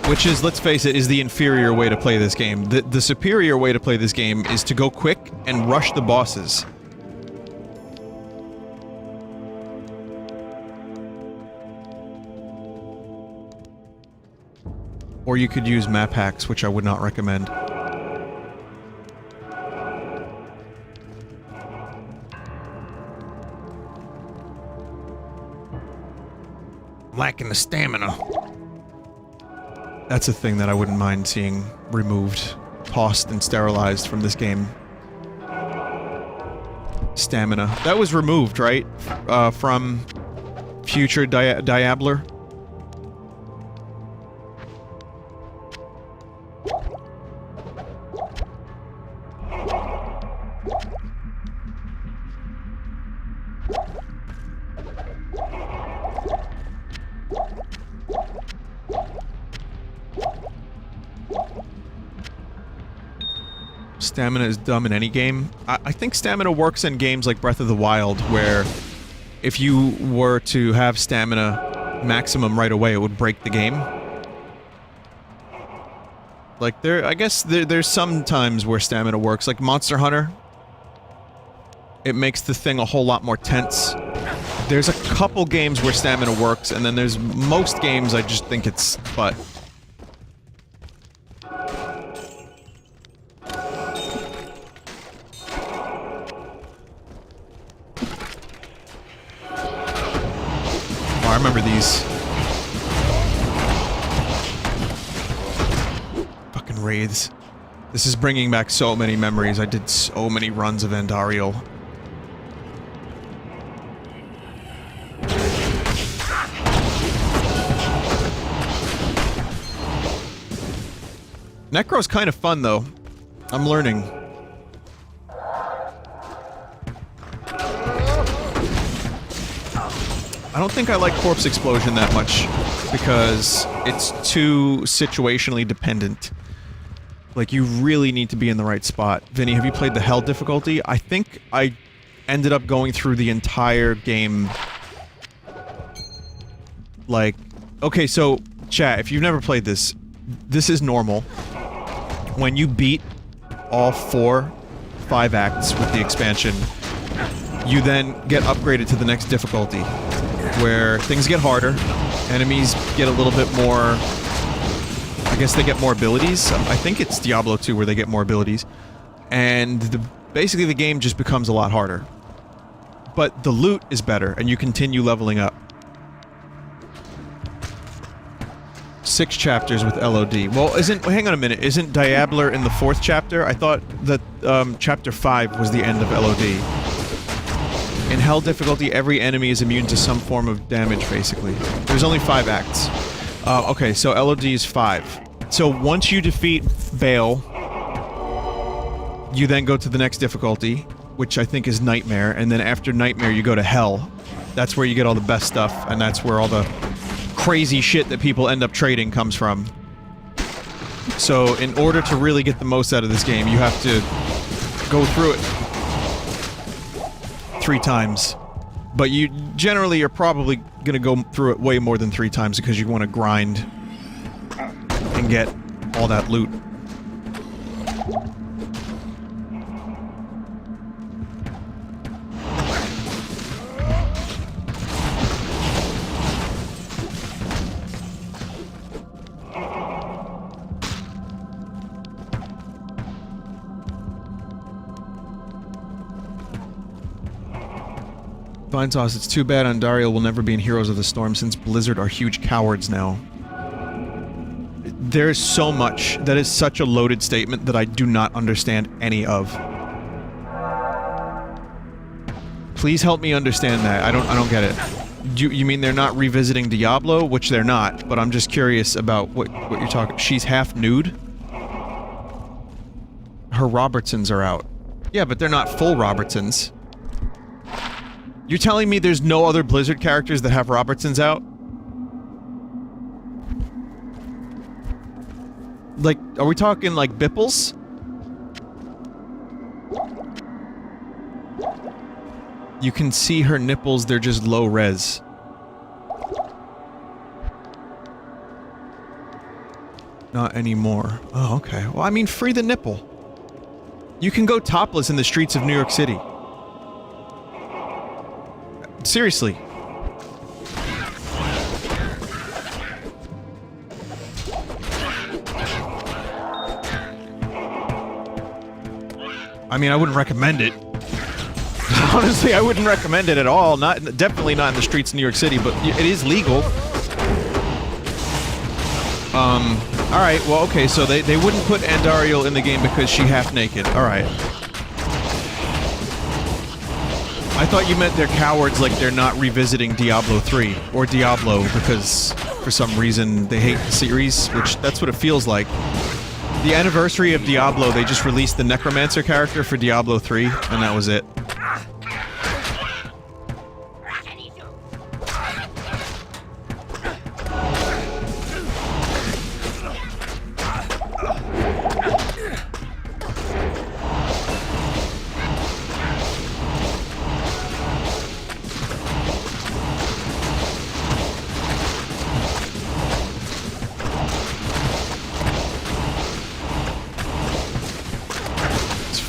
[SPEAKER 1] Which is, let's face it, is the inferior way to play this game. The superior way to play this game is to go quick and rush the bosses. Or you could use map hacks, which I would not recommend. Lacking the stamina. That's a thing that I wouldn't mind seeing removed, tossed, and sterilized from this game. Stamina. That was removed, right? From future Diabler? Stamina is dumb in any game. I think stamina works in games like Breath of the Wild, where if you were to have stamina maximum right away, it would break the game. Like, I guess there's some times where stamina works. Like Monster Hunter, it makes the thing a whole lot more tense. There's a couple games where stamina works, and then there's most games I just think it's butt. Oh, I remember these. Fucking raids. This is bringing back so many memories. I did so many runs of Andariel. Necro's kind of fun, though. I'm learning. I don't think I like Corpse Explosion that much, because it's too situationally dependent. Like, you really need to be in the right spot. Vinny, have you played the Hell difficulty? I think I ended up going through the entire game... Like... Okay, so, chat, if you've never played this, this is normal. When you beat all 5 acts with the expansion, you then get upgraded to the next difficulty, where things get harder, enemies get a little bit more... I guess they get more abilities. I think it's Diablo 2 where they get more abilities. And basically the game just becomes a lot harder. But the loot is better, and you continue leveling up. 6 chapters with LOD. Well, hang on a minute, isn't Diabler in the 4th chapter? I thought that, chapter 5 was the end of LOD. In Hell difficulty, every enemy is immune to some form of damage, basically. There's only 5 acts. Okay, so LOD is 5. So once you defeat Baal, you then go to the next difficulty, which I think is Nightmare, and then after Nightmare you go to Hell. That's where you get all the best stuff, and that's where all the crazy shit that people end up trading comes from. So in order to really get the most out of this game, you have to go through it 3 times. But you generally are probably gonna go through it way more than 3 times because you want to grind and get all that loot. Vinesauce, it's too bad Andariel will never be in Heroes of the Storm since Blizzard are huge cowards now. There is so much. That is such a loaded statement that I do not understand any of. Please help me understand that. I don't get it. You mean they're not revisiting Diablo? Which they're not, but I'm just curious about what you're talking... She's half nude? Her Robertsons are out. Yeah, but they're not full Robertsons. You're telling me there's no other Blizzard characters that have Robertsons out? Like, are we talking like Bipples? You can see her nipples, they're just low res. Not anymore. Oh, okay. Well, I mean, free the nipple. You can go topless in the streets of New York City. Seriously. I mean, I wouldn't recommend it. Honestly, I wouldn't recommend it at all. Definitely not in the streets of New York City, but it is legal. Alright, well, okay, so they wouldn't put Andariel in the game because she's half naked. Alright. I thought you meant they're cowards, like they're not revisiting Diablo 3, or Diablo, because for some reason they hate the series, which that's what it feels like. The anniversary of Diablo, they just released the necromancer character for Diablo 3, and that was it.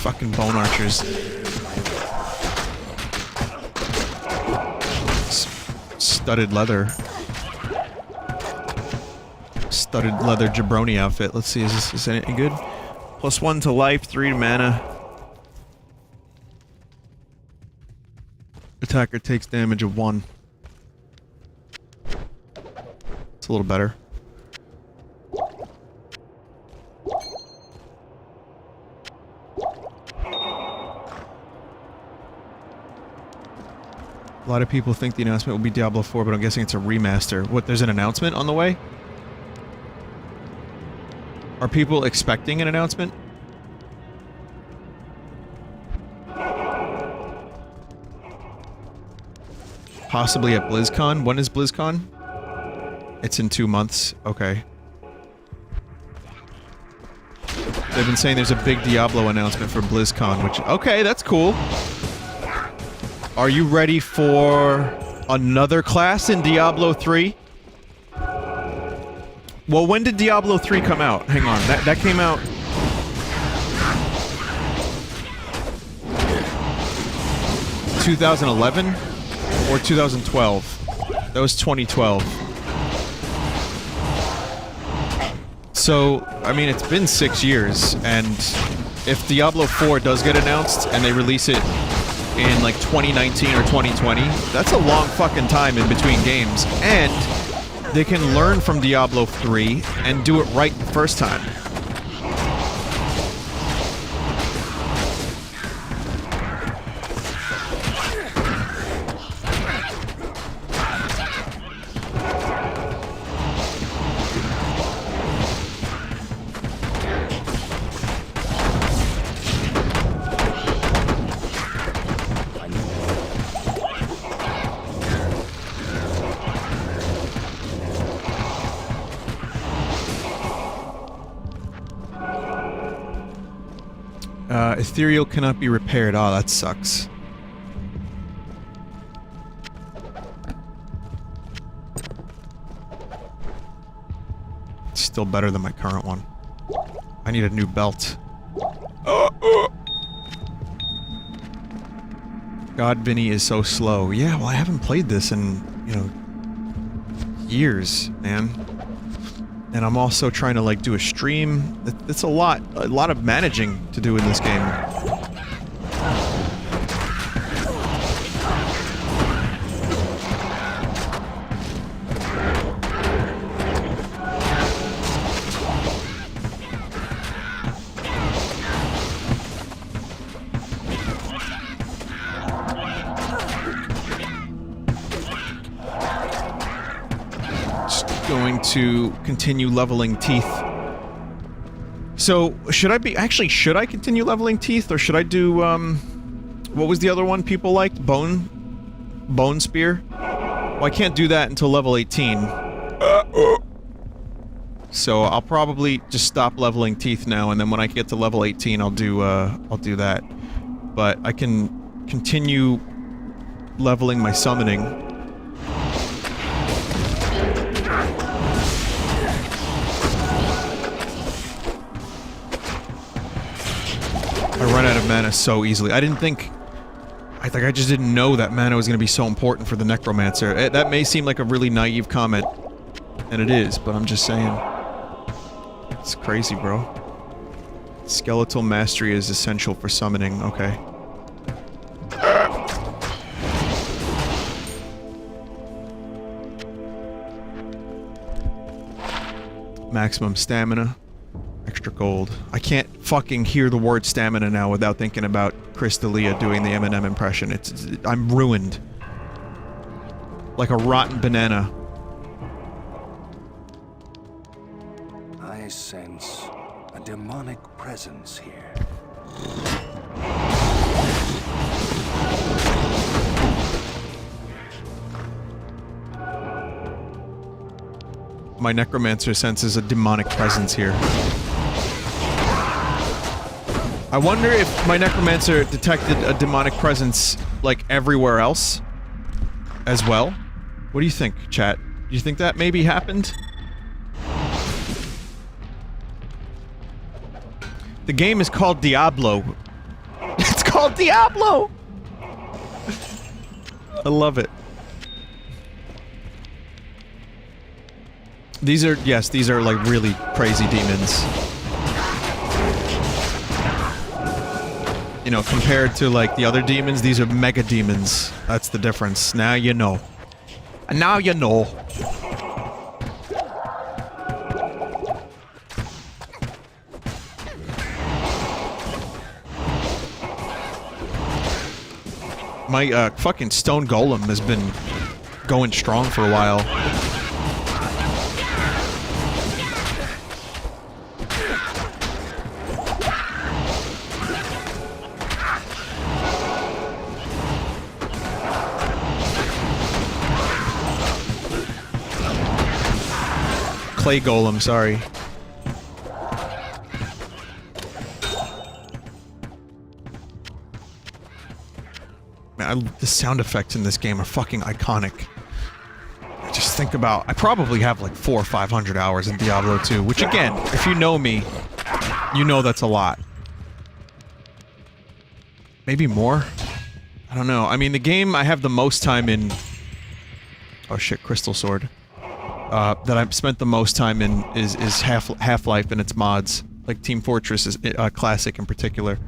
[SPEAKER 1] Fucking bone archers. Studded leather. Studded leather jabroni outfit. Let's see, is this any good? +1 to life, 3 to mana. Attacker takes damage of 1. It's a little better. A lot of people think the announcement will be Diablo 4, but I'm guessing it's a remaster. What, there's an announcement on the way? Are people expecting an announcement? Possibly at BlizzCon? When is BlizzCon? It's in 2 months. Okay. They've been saying there's a big Diablo announcement for BlizzCon, which... Okay, that's cool. Are you ready for another class in Diablo 3? Well, when did Diablo 3 come out? Hang on, that came out... ...2011? Or 2012? That was 2012. So, I mean, it's been 6 years, and if Diablo 4 does get announced, and they release it in, like, 2019 or 2020, that's a long fucking time in between games, and they can learn from Diablo 3 and do it right the first time. Ethereal cannot be repaired. Oh, that sucks. It's still better than my current one. I need a new belt. God, Vinny is so slow. Yeah, well, I haven't played this in, you know, years, man. And I'm also trying to, like, do a stream. It's a lot of managing to do in this game. To continue leveling teeth. So, should I continue leveling teeth, or should I do, what was the other one people liked? Bone spear? Well, I can't do that until level 18. So, I'll probably just stop leveling teeth now, and then when I get to level 18, I'll do that. But I can continue leveling my summoning. I run out of mana so easily. I just didn't know that mana was going to be so important for the necromancer. That may seem like a really naive comment, and it is, but I'm just saying. It's crazy, bro. Skeletal mastery is essential for summoning. Okay. Maximum stamina. Extra gold. I can't fucking hear the word stamina now without thinking about Crystalia doing the Eminem impression. I'm ruined. Like a rotten banana.
[SPEAKER 9] I sense a demonic presence here.
[SPEAKER 1] My necromancer senses a demonic presence here. I wonder if my necromancer detected a demonic presence, like, everywhere else as well? What do you think, chat? Do you think that maybe happened? The game is called Diablo. called Diablo! I love it. These are, yes, these are like really crazy demons. You know, compared to like the other demons, these are mega demons. That's the difference. Now you know. And now you know. My fucking stone golem has been going strong for a while. Clay golem, sorry. Man, the sound effects in this game are fucking iconic. Just think about, I probably have like 400 or 500 hours in Diablo 2, which again, if you know me, you know that's a lot. Maybe more? I don't know. I mean, the game I have the most time in... Oh shit, Crystal Sword. That I've spent the most time in is Half-Life and its mods. Like Team Fortress is Classic in particular.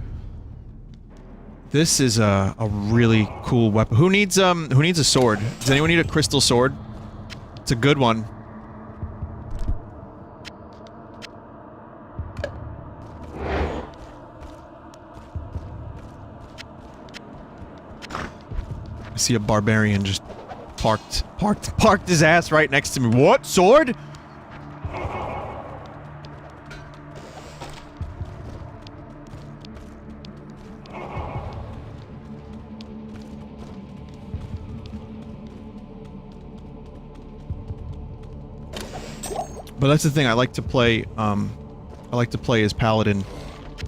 [SPEAKER 1] This is a really cool weapon. Who needs a sword? Does anyone need a crystal sword? It's a good one. I see a barbarian just parked his ass right next to me. What? Sword? But that's the thing, I like to play as Paladin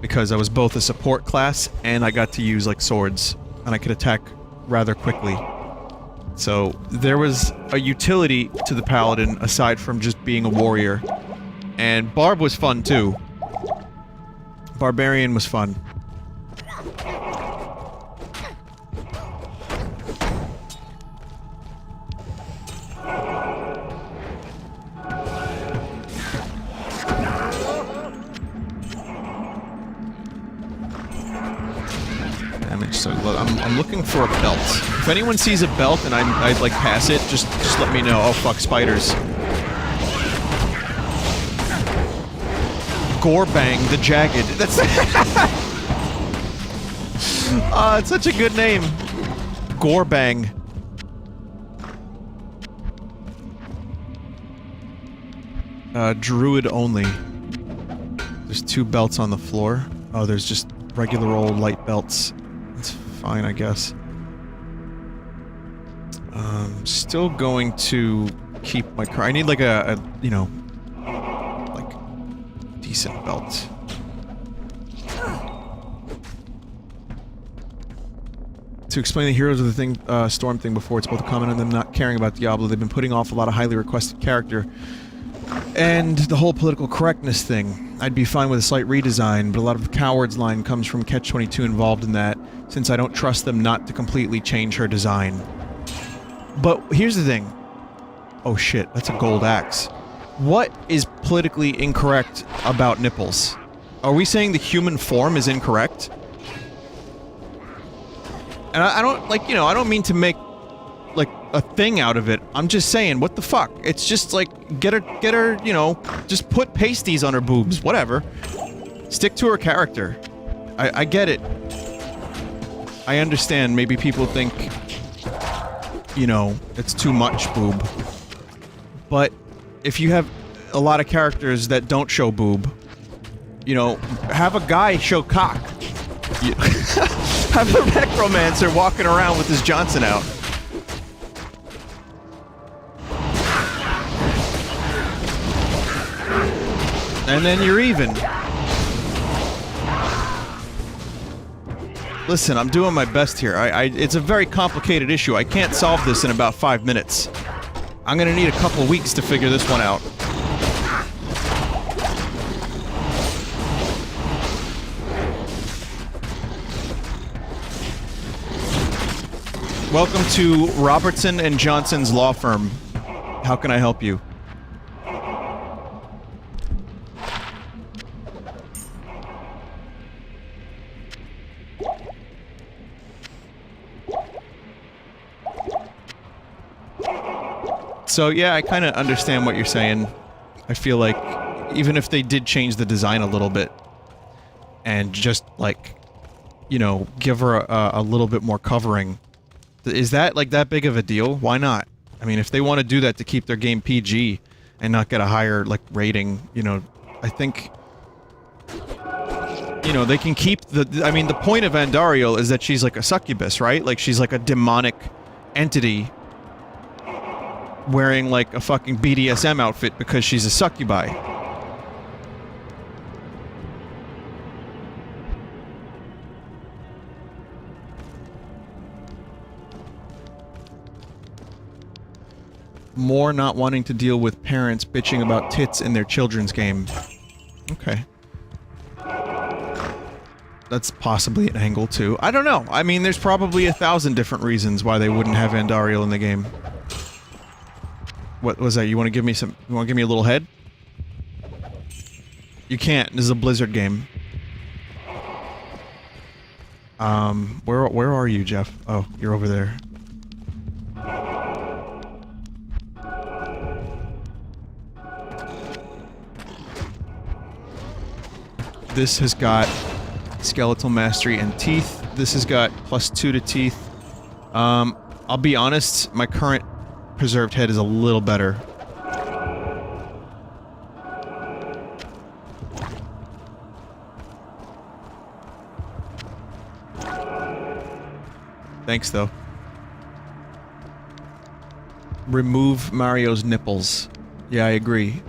[SPEAKER 1] because I was both a support class and I got to use like swords and I could attack rather quickly. So there was a utility to the Paladin aside from just being a warrior. And Barb was fun too. Barbarian was fun. So I'm looking for a belt. If anyone sees a belt and I'd like pass it, just let me know. Oh fuck, spiders. Gorebang the Jagged. That's it's such a good name. Gorebang. Druid only. There's 2 belts on the floor. Oh, there's just regular old light belts. It's fine, I guess. Still going to keep my car. I need like a you know, like, decent belt. To explain the Heroes of the Thing, Storm thing before, it's both a comment on them not caring about Diablo. They've been putting off a lot of highly requested character. And the whole political correctness thing. I'd be fine with a slight redesign, but a lot of Coward's line comes from Catch-22 involved in that, since I don't trust them not to completely change her design. But here's the thing. Oh shit, that's a gold axe. What is politically incorrect about nipples? Are we saying the human form is incorrect? And I don't, like, you know, I don't mean to make, like, a thing out of it. I'm just saying, what the fuck? It's just, like, get her, you know, just put pasties on her boobs, whatever. Stick to her character. I get it. I understand, maybe people think, you know, it's too much boob. But if you have a lot of characters that don't show boob, you know, have a guy show cock. Have a necromancer walking around with his Johnson out. And then you're even. Listen, I'm doing my best here. It's a very complicated issue. I can't solve this in about 5 minutes. I'm gonna need a couple weeks to figure this one out. Welcome to Robertson and Johnson's law firm. How can I help you? So yeah, I kind of understand what you're saying. I feel like even if they did change the design a little bit and just like, you know, give her a little bit more covering, is that like that big of a deal? Why not? I mean, if they want to do that to keep their game PG and not get a higher like rating, you know, I think, you know, they can keep the. I mean, the point of Andariel is that she's like a succubus, right? Like she's like a demonic entity wearing like a fucking BDSM outfit because she's a succubi. More not wanting to deal with parents bitching about tits in their children's game. Okay. That's possibly an angle too. I don't know. I mean, there's probably 1,000 different reasons why they wouldn't have Andariel in the game. What was that? You want to give me some... You want to give me a little head? You can't. This is a Blizzard game. Where are you, Jeff? Oh, you're over there. This has got skeletal mastery and teeth. This has got +2 to teeth. I'll be honest, my current preserved head is a little better. Thanks, though. Remove Mario's nipples. Yeah, I agree.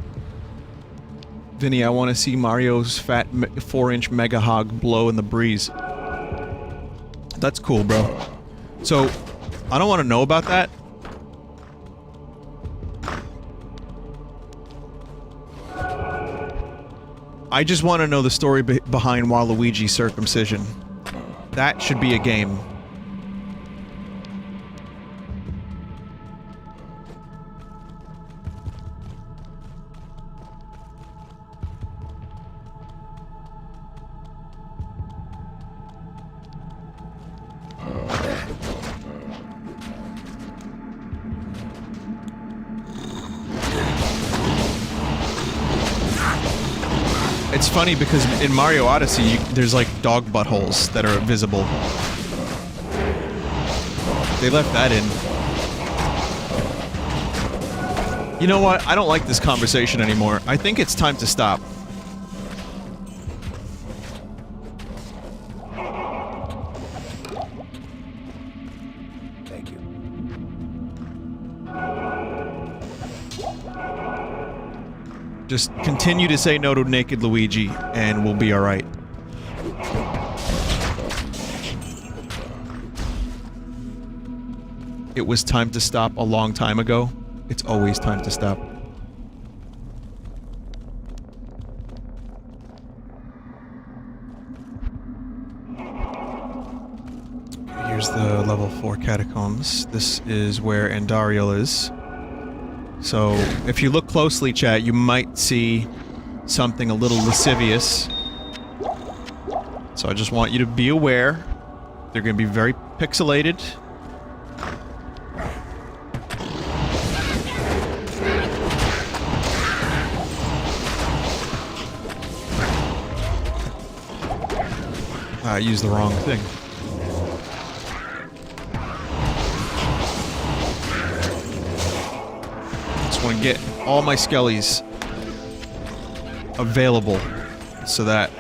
[SPEAKER 1] Vinny, I want to see Mario's fat 4-inch mega hog blow in the breeze. That's cool, bro. So, I don't want to know about that. I just want to know the story behind Waluigi's circumcision. That should be a game. It's funny because in Mario Odyssey, there's like dog buttholes that are visible. They left that in. You know what? I don't like this conversation anymore. I think it's time to stop.
[SPEAKER 7] Thank you.
[SPEAKER 1] Just continue to say no to Naked Luigi, and we'll be alright. It was time to stop a long time ago. It's always time to stop. Here's the level 4 catacombs. This is where Andariel is. So, if you look closely, chat, you might see something a little lascivious. So I just want you to be aware. They're going to be very pixelated. I used the wrong thing. Just want to get all my skellies available so that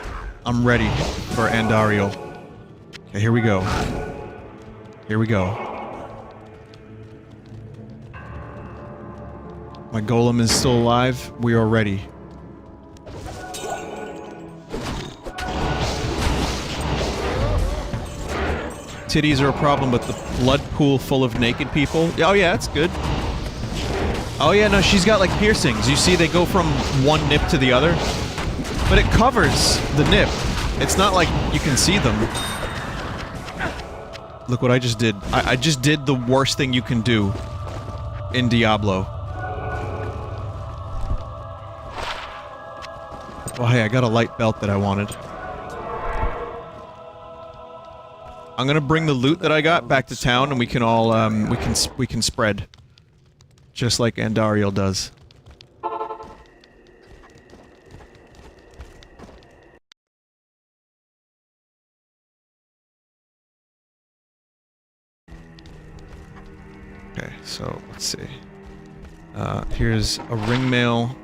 [SPEAKER 1] I'm ready for Andariel. Okay, here we go. Here we go. My golem is still alive. We are ready. Titties are a problem, but the blood pool full of naked people? Oh yeah, that's good. Oh yeah, no, she's got like piercings. You see they go from one nip to the other? But it covers the nip. It's not like you can see them. Look what I just did. I just did the worst thing you can do in Diablo. Well, hey, I got a light belt that I wanted. I'm gonna bring the loot that I got back to town, and we can all, we can spread. Just like Andariel does. Okay, so, let's see. Here's a ring mail.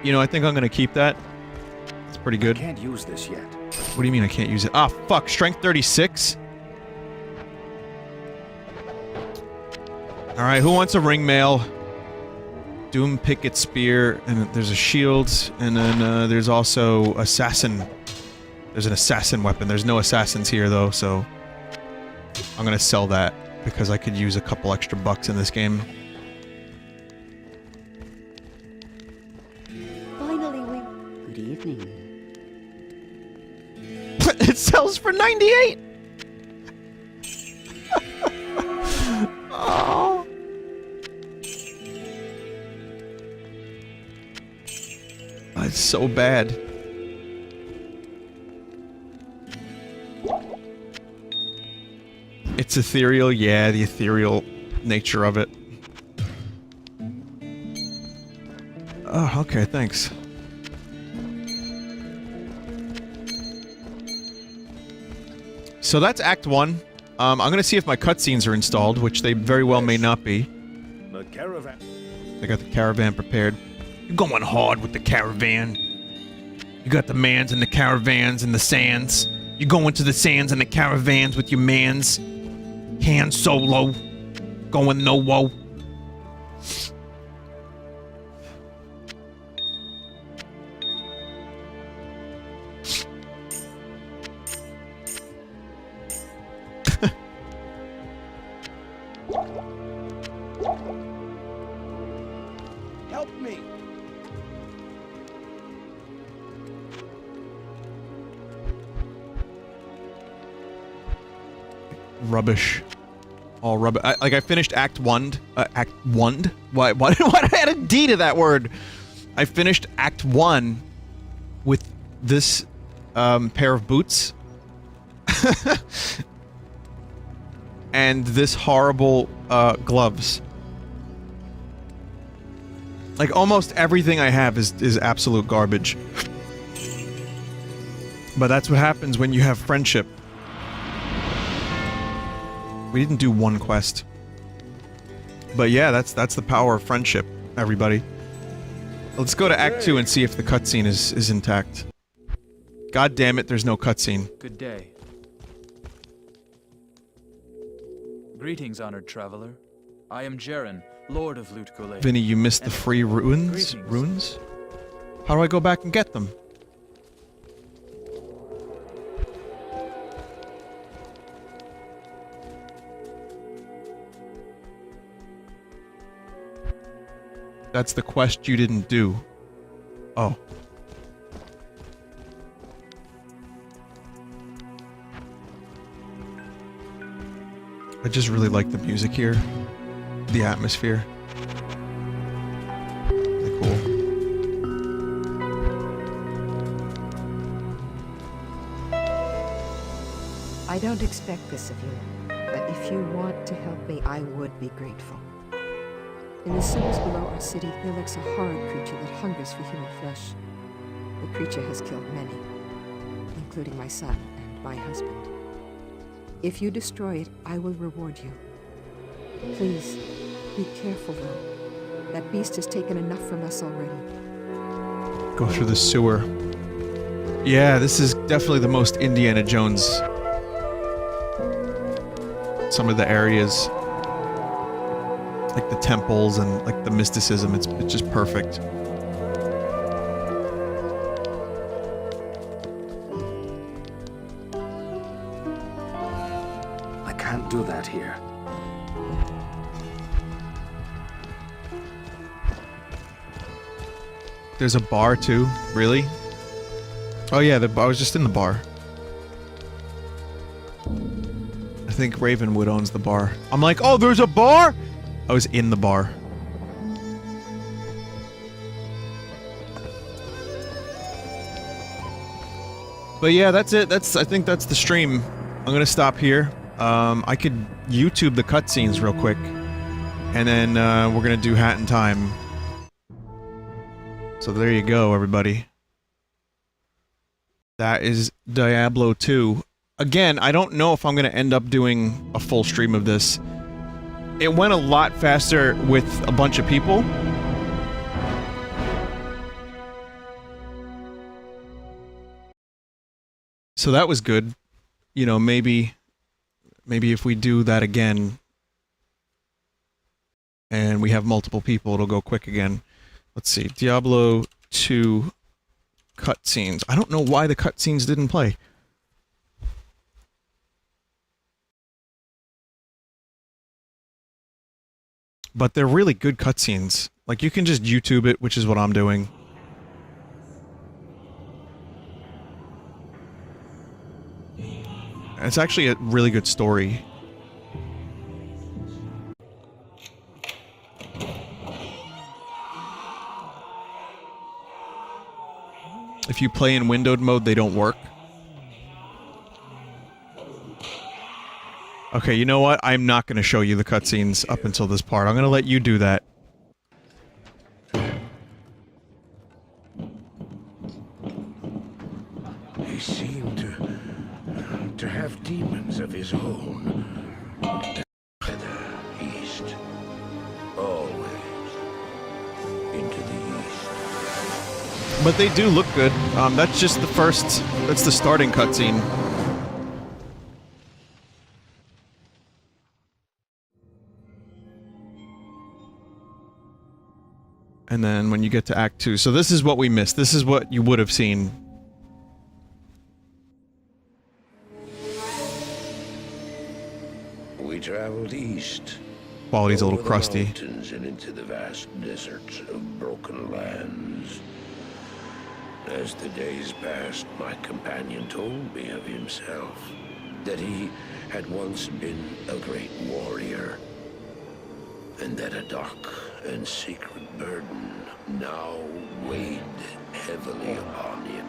[SPEAKER 1] You know, I think I'm gonna keep that. It's pretty good.
[SPEAKER 8] I can't use this yet.
[SPEAKER 1] What do you mean I can't use it? Ah, fuck, strength 36? Alright, who wants a ring mail? Doom picket spear, and there's a shield, and then, there's also assassin. There's an assassin weapon. There's no assassins here, though, so... I'm gonna sell that, because I could use a couple extra bucks in this game.
[SPEAKER 4] Finally, Good evening.
[SPEAKER 1] It sells for 98! Oh. It's so bad. It's ethereal, yeah, the ethereal nature of it. Oh, okay, thanks. So that's Act 1. I'm gonna see if my cutscenes are installed, which they very well may not be.
[SPEAKER 2] The caravan.
[SPEAKER 1] They got the caravan prepared. You're going hard with the caravan. You got the mans and the caravans and the sands. You go into the sands and the caravans with your mans. Han Solo. Going no-wo.
[SPEAKER 7] Help me!
[SPEAKER 1] Rubbish. All rubbish. Like, I finished Act 1. Act 1? Why did I add a D to that word? I finished Act 1 with this, pair of boots. And this horrible, gloves. Like, almost everything I have is absolute garbage. But that's what happens when you have friendship. We didn't do one quest. But yeah, that's the power of friendship, everybody. Let's go to Act 2 and see if the cutscene is intact. God damn it, there's no cutscene.
[SPEAKER 11] Good day. Greetings, honored traveler. I am Jaren, Lord of Loot Gulay.
[SPEAKER 1] Vinny, you missed the free ruins?
[SPEAKER 11] Greetings.
[SPEAKER 1] Runes? How do I go back and get them? That's the quest you didn't do. Oh. I just really like the music here. The atmosphere. Really cool.
[SPEAKER 12] I don't expect this of you, but if you want to help me, I would be grateful. In the sewers below our city, there lurks a horrid creature that hungers for human flesh. The creature has killed many, including my son and my husband. If you destroy it, I will reward you. Please, be careful though. That beast has taken enough from us already.
[SPEAKER 1] Go through the sewer. Yeah, this is definitely the most Indiana Jones. Some of the areas. Like the temples and like the mysticism, it's just perfect.
[SPEAKER 8] I can't do that here.
[SPEAKER 1] There's a bar too, really? Oh yeah, I was just in the bar. I think Ravenwood owns the bar. I'm like, oh, there's a bar? I was in the bar. But yeah, that's it. I think that's the stream. I'm gonna stop here. I could YouTube the cutscenes real quick. And then, we're gonna do Hat in Time. So there you go, everybody. That is Diablo 2. Again, I don't know if I'm gonna end up doing a full stream of this. It went a lot faster with a bunch of people. So that was good. You know, maybe if we do that again and we have multiple people, it'll go quick again. Let's see. Diablo 2 cutscenes. I don't know why the cutscenes didn't play. But they're really good cutscenes. Like, you can just YouTube it, which is what I'm doing. It's actually a really good story. If you play in windowed mode, they don't work. Okay, you know what? I'm not going to show you the cutscenes up until this part. I'm going to let you do that.
[SPEAKER 9] He seemed to have demons of his own. Further east. Always into the east.
[SPEAKER 1] But they do look good. That's just the first... That's the starting cutscene. And then when you get to Act 2... So this is what we missed. This is what you would have seen.
[SPEAKER 9] We traveled east.
[SPEAKER 1] Quality's a little crusty.
[SPEAKER 9] Mountains and into the vast deserts of broken lands. As the days passed, my companion told me of himself, that he had once been a great warrior, and that a dark and secret burden now weighed heavily upon him.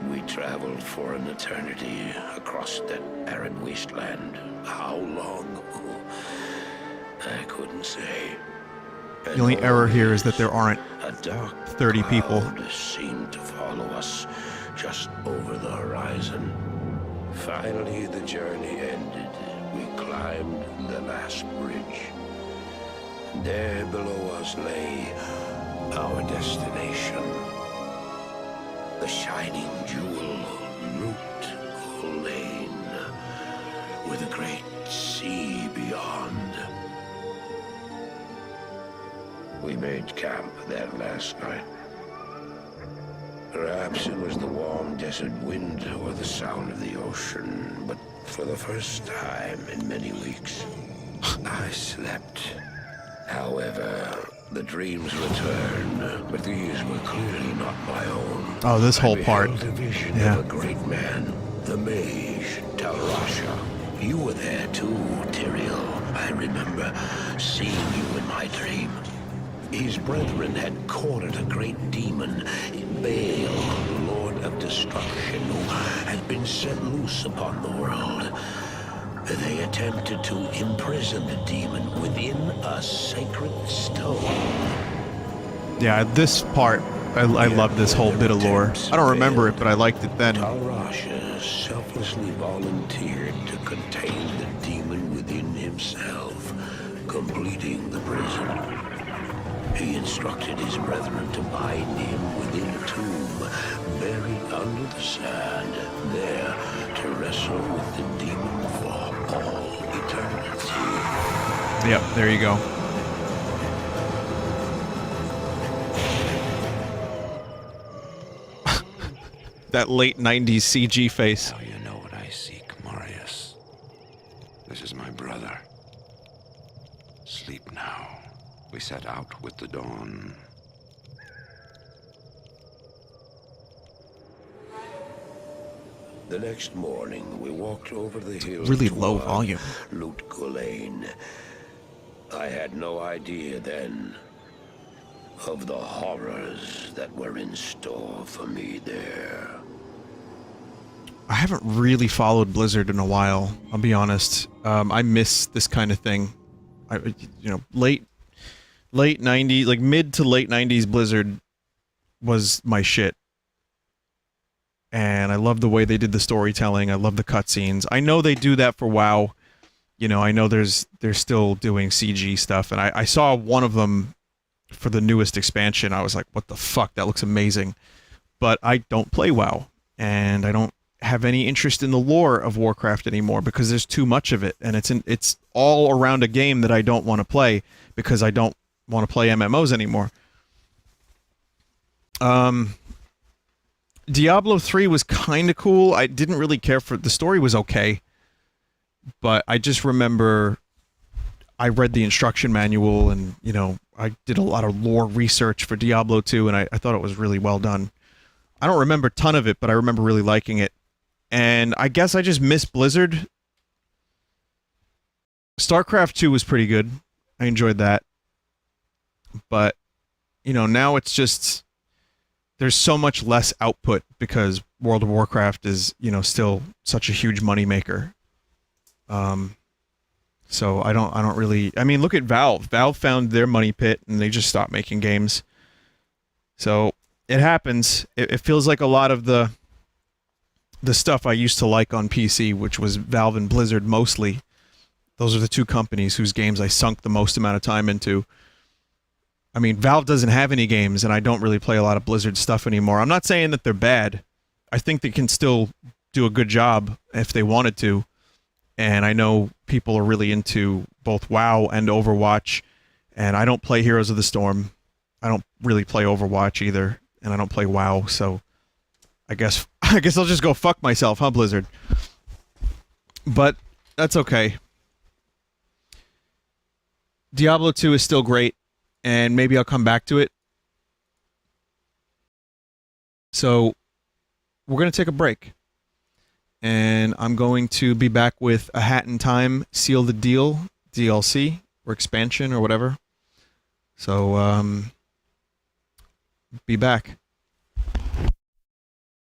[SPEAKER 9] We traveled for an eternity across that arid wasteland. How long? I couldn't say.
[SPEAKER 1] The only error here is that there aren't
[SPEAKER 9] a dark
[SPEAKER 1] 30 people.
[SPEAKER 9] cloud seemed to follow us just over the horizon. Finally, the journey ended. We climbed the last bridge. There below us lay our destination. The shining jewel, Root Lane, with a great sea beyond. We made camp there last night. Perhaps it was the warm desert wind or the sound of the ocean, but for the first time in many weeks, I slept. However, the dreams returned, but these were clearly not my own.
[SPEAKER 1] Oh, this whole part.
[SPEAKER 9] I beheld a vision
[SPEAKER 1] Yeah.
[SPEAKER 9] of a great man, the mage, Talrasha. You were there too, Tyrael. I remember seeing you in my dream. His brethren had cornered a great demon, Baal, Lord of Destruction, who had been set loose upon the world. They attempted to imprison the demon within a sacred stone.
[SPEAKER 1] Yeah, this part, I love this whole bit of lore. I don't remember it, but I liked it then.
[SPEAKER 9] Talrasha selflessly volunteered to contain the demon within himself, completing the prison. He instructed his brethren to bind him within a tomb, buried under the sand, there to wrestle with the demon for all eternity.
[SPEAKER 1] Yep, there you go. That late 90s CG face.
[SPEAKER 13] Now you know what I seek, Marius. This is my brother. Sleep now. We set out with the dawn.
[SPEAKER 14] The next morning, we walked over the hill.
[SPEAKER 1] Really low volume.
[SPEAKER 14] Lutgulain. I had no idea then of the horrors that were in store for me there.
[SPEAKER 1] I haven't really followed Blizzard in a while, I'll be honest. I miss this kind of thing. Late 90s, like mid to late 90s Blizzard was my shit. And I love the way they did the storytelling. I love the cutscenes. I know they do that for WoW. You know, I know they're still doing CG stuff, and I saw one of them for the newest expansion. I was like, what the fuck? That looks amazing. But I don't play WoW, and I don't have any interest in the lore of Warcraft anymore because there's too much of it, and it's all around a game that I don't want to play because I don't want to play MMOs anymore. Diablo 3 was kind of cool. I didn't really care for... The story was okay. But I just remember I read the instruction manual and, you know, I did a lot of lore research for Diablo 2 and I thought it was really well done. I don't remember a ton of it, but I remember really liking it. And I guess I just miss Blizzard. StarCraft 2 was pretty good. I enjoyed that. But, you know, now it's just... There's so much less output because World of Warcraft is, you know, still such a huge moneymaker. So I don't really... I mean, look at Valve. Valve found their money pit and they just stopped making games. So it happens. It feels like a lot of the stuff I used to like on PC, which was Valve and Blizzard mostly. Those are the two companies whose games I sunk the most amount of time into. I mean, Valve doesn't have any games, and I don't really play a lot of Blizzard stuff anymore. I'm not saying that they're bad. I think they can still do a good job if they wanted to. And I know people are really into both WoW and Overwatch, and I don't play Heroes of the Storm. I don't really play Overwatch either, and I don't play WoW, so I guess I'll just go fuck myself, huh, Blizzard? But that's okay. Diablo 2 is still great. And maybe I'll come back to it. So, we're going to take a break. And I'm going to be back with A Hat in Time, Seal the Deal, DLC, or expansion, or whatever. So, be back.